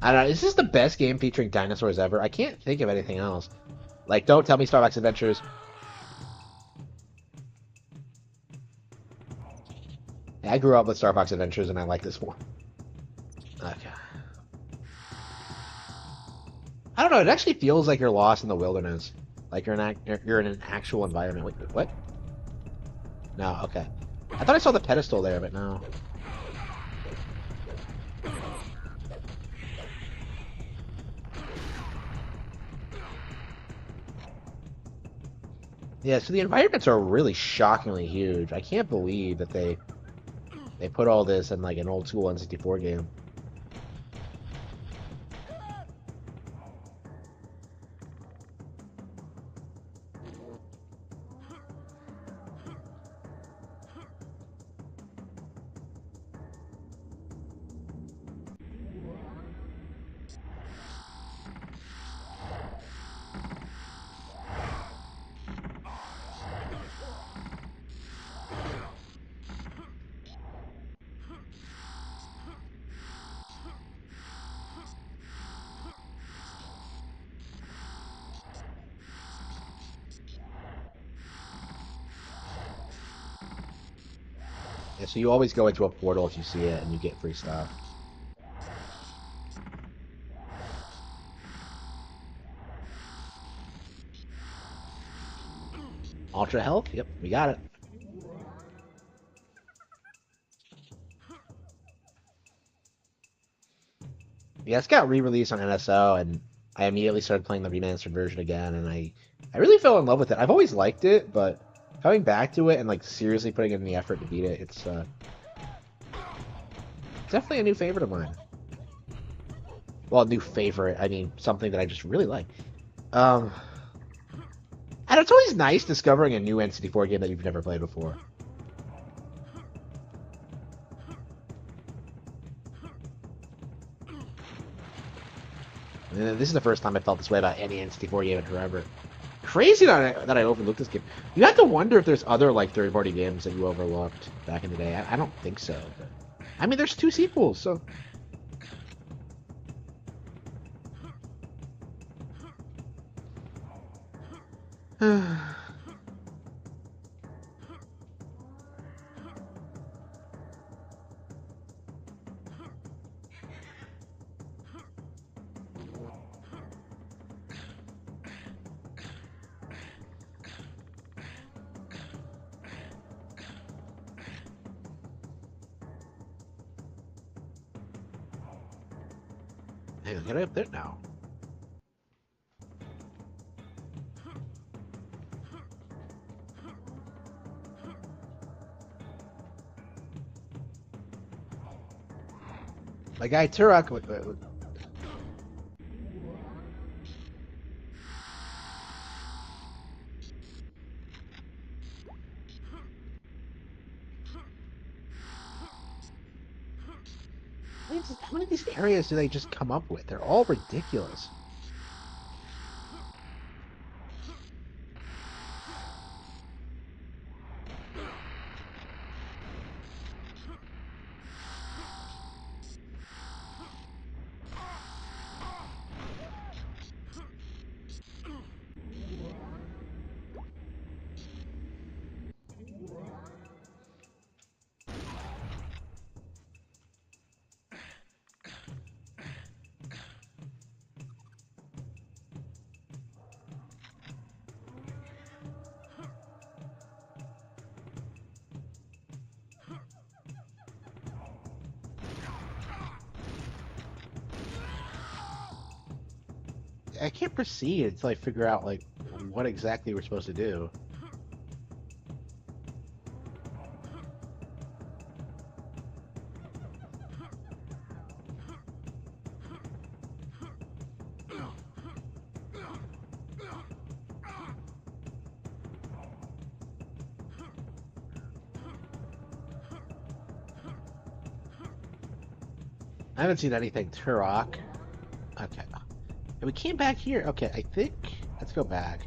I don't know, is this the best game featuring dinosaurs ever? I can't think of anything else. Like, don't tell me Starbucks Adventures. I grew up with Star Fox Adventures, and I like this one. Okay. I don't know. It actually feels like you're lost in the wilderness, like you're in an actual environment. Wait, what? No. Okay. I thought I saw the pedestal there, but no. Yeah. So the environments are really shockingly huge. I can't believe that they put all this in like an old school N64 game. Yeah, so you always go into a portal if you see it, and you get free stuff. Ultra health? Yep, we got it. Yeah, it's got re-released on NSO, and I immediately started playing the remastered version again, and I really fell in love with it. I've always liked it, but coming back to it and like seriously putting in the effort to beat it, it's definitely a new favorite of mine. Well, a new favorite. I mean, something that I just really like. Um, and it's always nice discovering a new N64 game that you've never played before. And this is the first time I felt this way about any N64 game in forever. Crazy that I overlooked this game. You have to wonder if there's other like third-party games that you overlooked back in the day. I don't think so. But, I mean, there's 2 sequels, so. Hey, get up there now. My guy Turok. How many of these areas do they just come up with? They're all ridiculous. I can't proceed until I figure out like what exactly we're supposed to do. I haven't seen anything Turok. Okay. And we came back here. Okay, I think. Let's go back.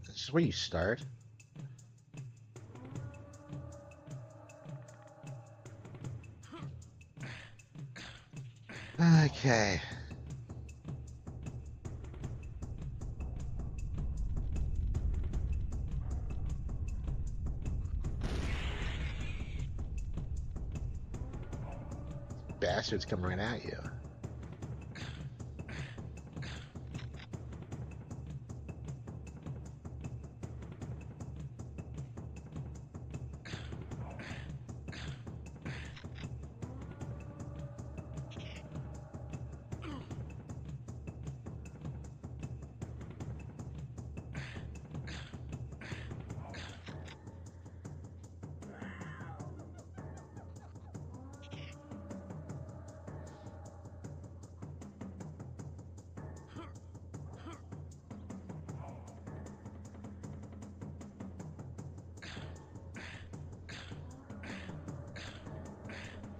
This is where you start. Okay. Bastards come right at you.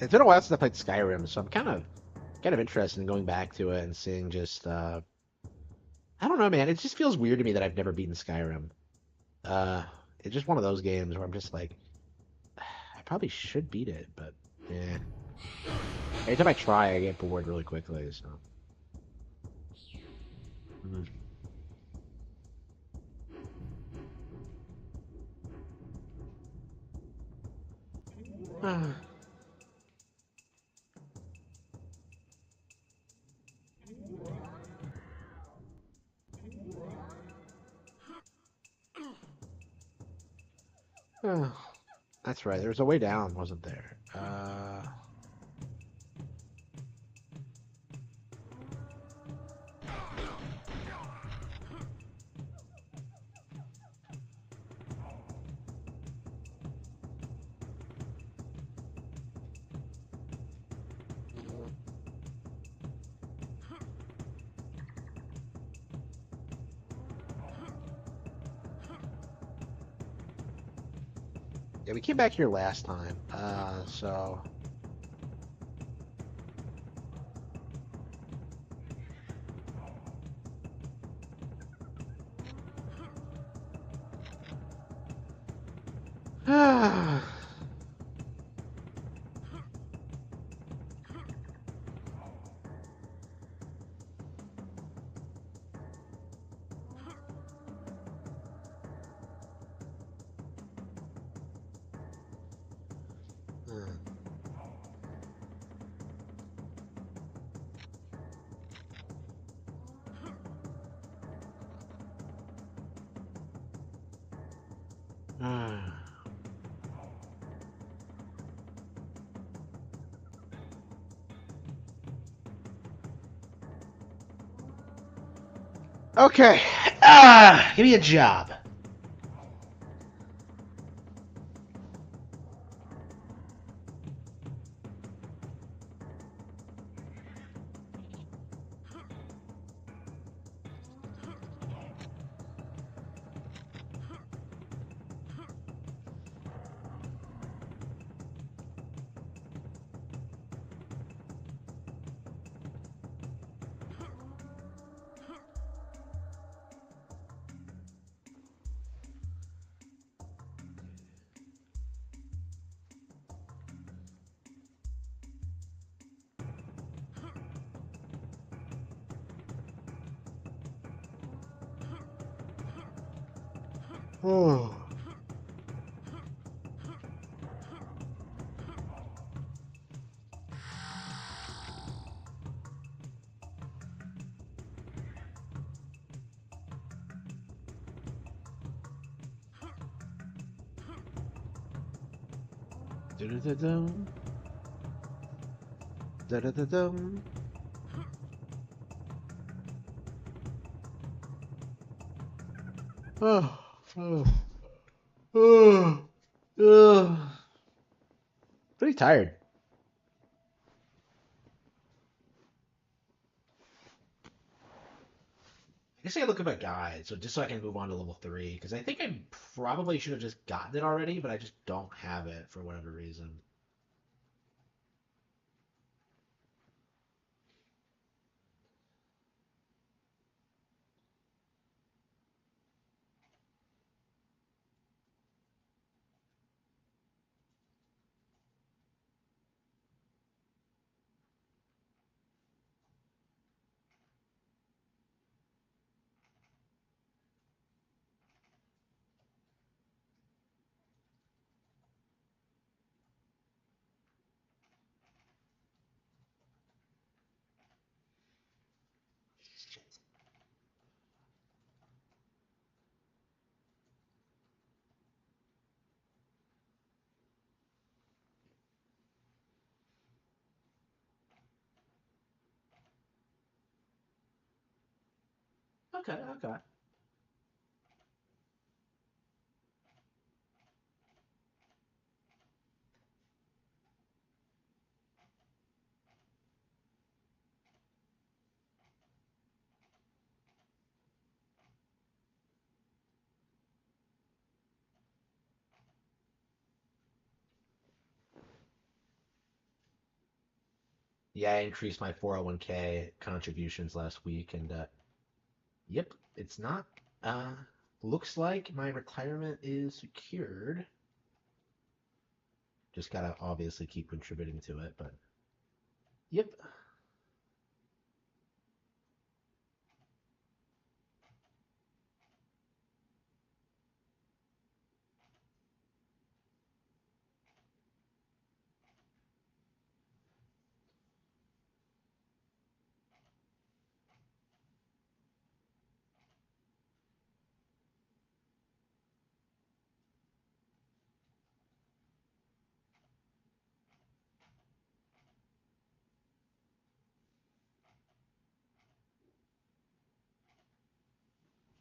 It's been a while since I played Skyrim, so I'm kind of interested in going back to it and seeing just I don't know, man. It just feels weird to me that I've never beaten Skyrim. It's just one of those games where I'm just like, I probably should beat it, but yeah. Every time I try, I get bored really quickly. So. Mm. That's right. There was a way down, wasn't there? Yeah, we came back here last time. So. Okay. Give me a job. Oh. Da-da-da-dum. Da-da-da-dum. Oh. Oh. Oh. Oh. Pretty tired. I guess I gotta look at my guide, so just so I can move on to level 3, because I think I probably should have just gotten it already, but I just don't have it for whatever reason. Okay, okay. Yeah, I increased my 401k contributions last week, and yep, it's not. Uh, looks like my retirement is secured. Just gotta obviously keep contributing to it, but Yep.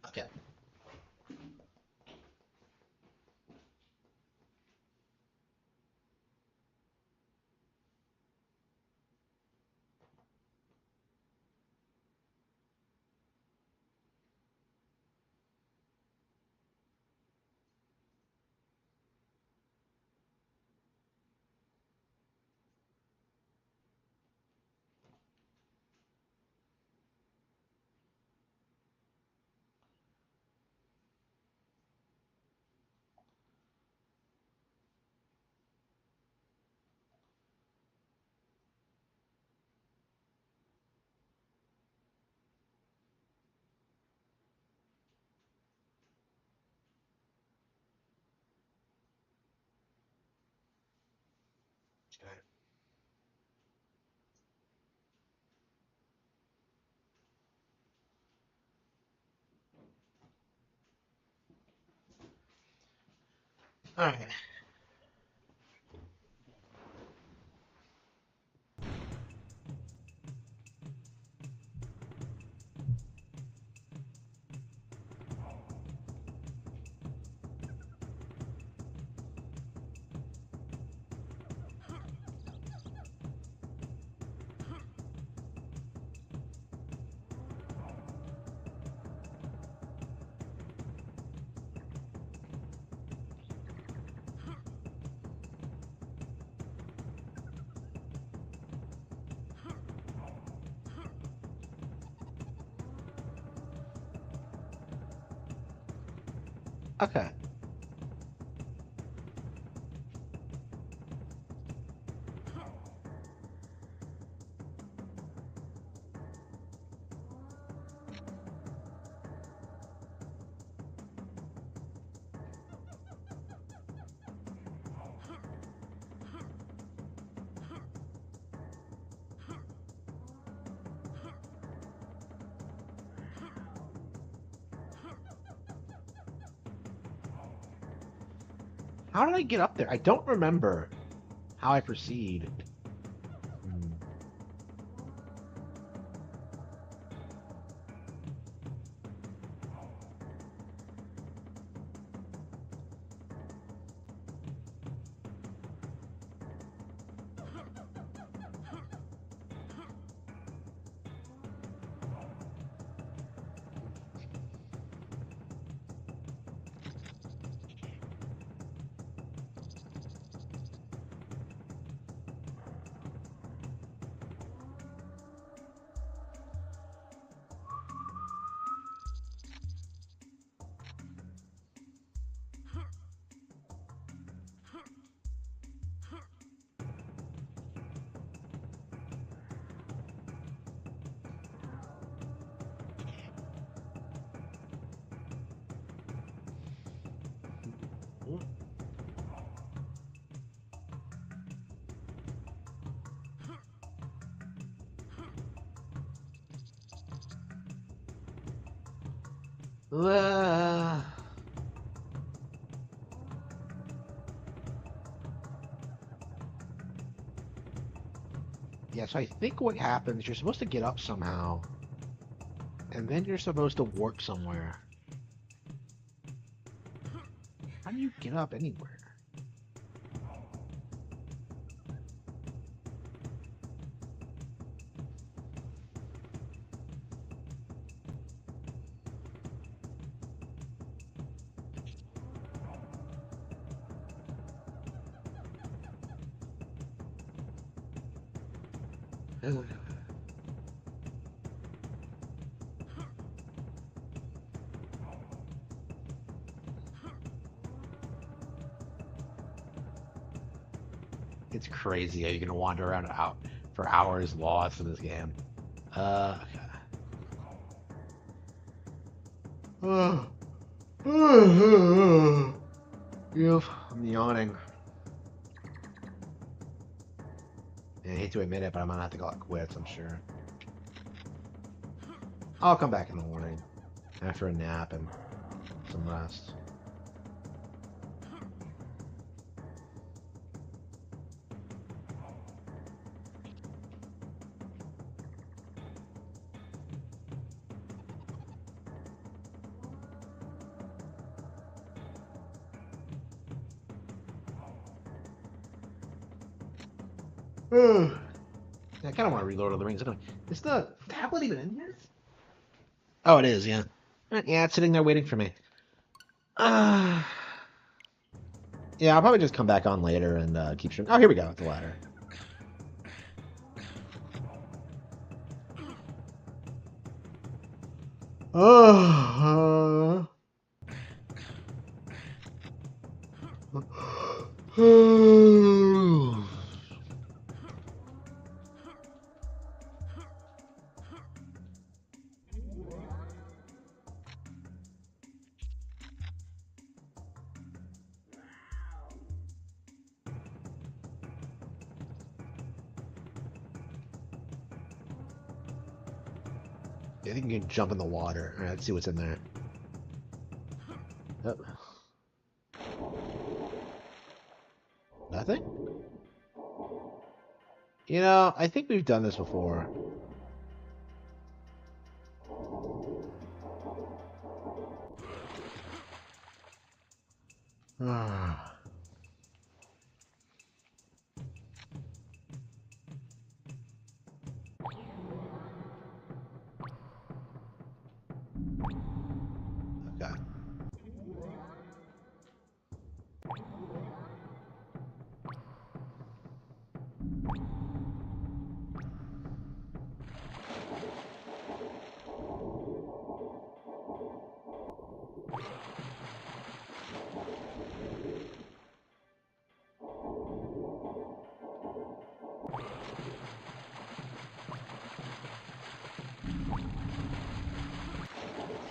Okay. Okay. All right. Okay. How did I get up there? I don't remember how I proceed. Hmm. Uh, yeah, so I think what happens, you're supposed to get up somehow, and then you're supposed to warp somewhere. How do you get up anywhere? It's crazy how you're gonna wander around out for hours lost in this game. Okay. Yep, I'm yawning. I hate to admit it, but I'm gonna have to call it quits, I'm sure. I'll come back in the morning after a nap and some rest. I kind of want to reload Lord of the Rings. Is the tablet even in here? Oh, it is, yeah. Yeah, it's sitting there waiting for me. Yeah, I'll probably just come back on later and keep streaming. Oh, here we go, the ladder. I think you can jump in the water. All right, let's see what's in there. Oh. Nothing? You know, I think we've done this before. Okay.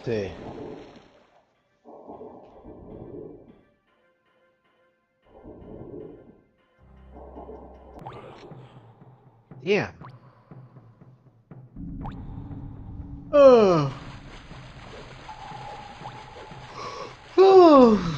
See. Yeah. Oh. Oh.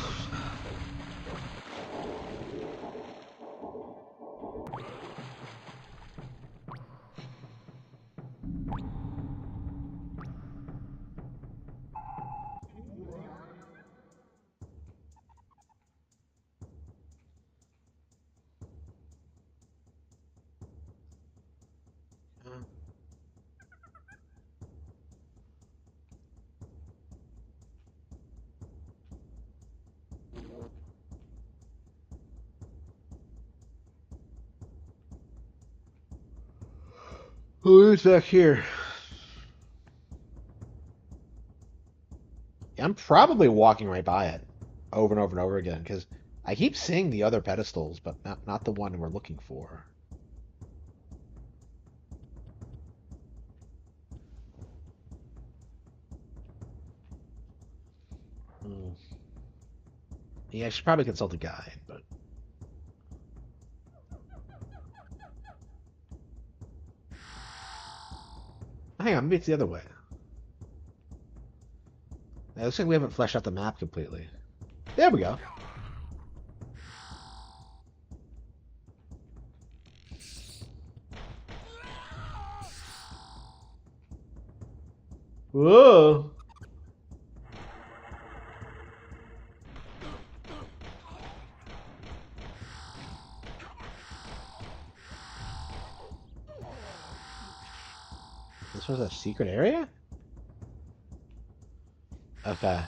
Who's back here? I'm probably walking right by it over and over and over again because I keep seeing the other pedestals, but not the one we're looking for. Yeah, I should probably consult a guide, but hang on, maybe it's the other way. It looks like we haven't fleshed out the map completely. There we go. Whoa. This was a secret area? Okay.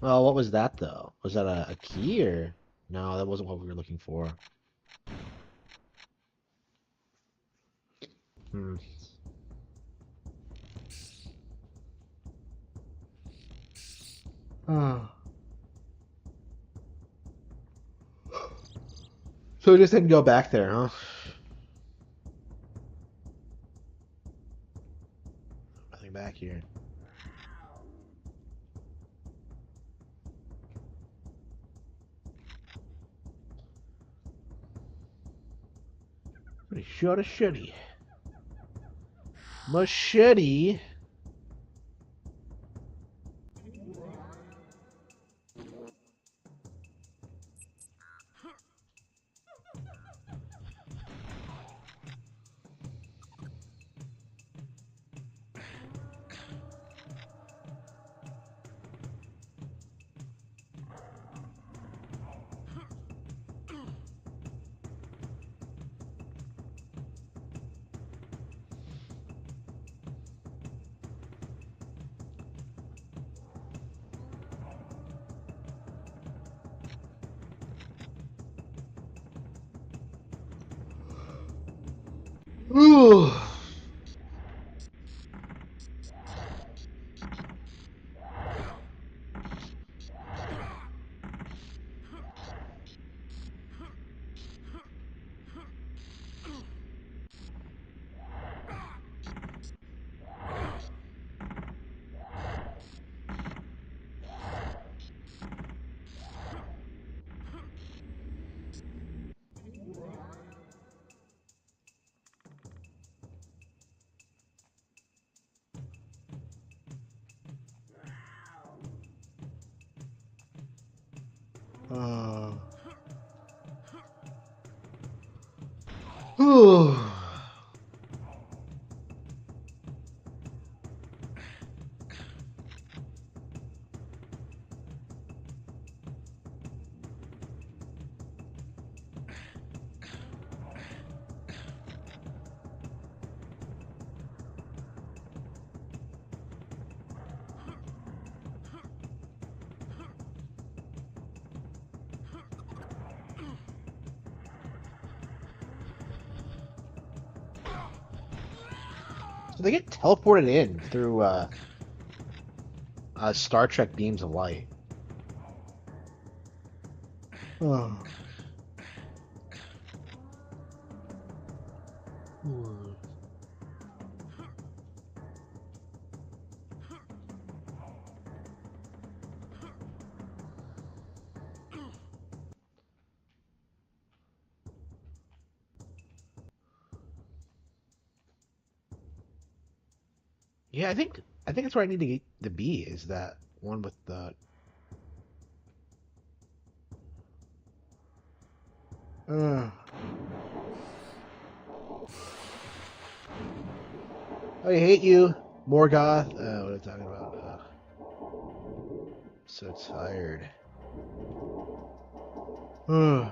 Well, what was that, though? Was that a key, or... No, that wasn't what we were looking for. Hmm. Oh. So we just didn't go back there, huh? here. Pretty short machete. Machete. Ooh. Ooh. So they get teleported in through Star Trek beams of light. Oh. Ooh. Yeah, I think that's where I need to get the B is that one with the. Uh, I hate you, Morgoth. What are you talking about? So tired. Oh.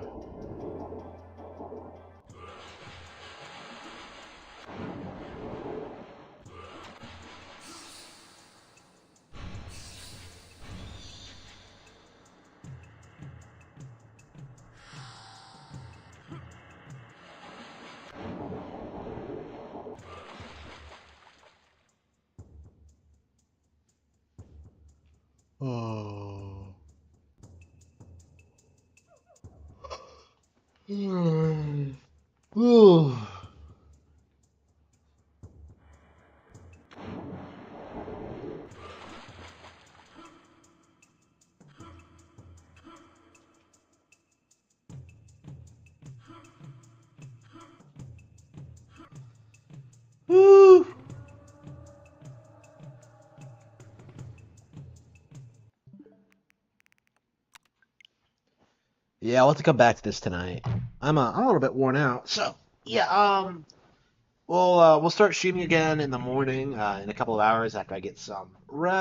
Ooh. Woo. Yeah, I'll have to come back to this tonight. I'm a little bit worn out, so yeah. We'll start shooting again in the morning, in a couple of hours after I get some rest.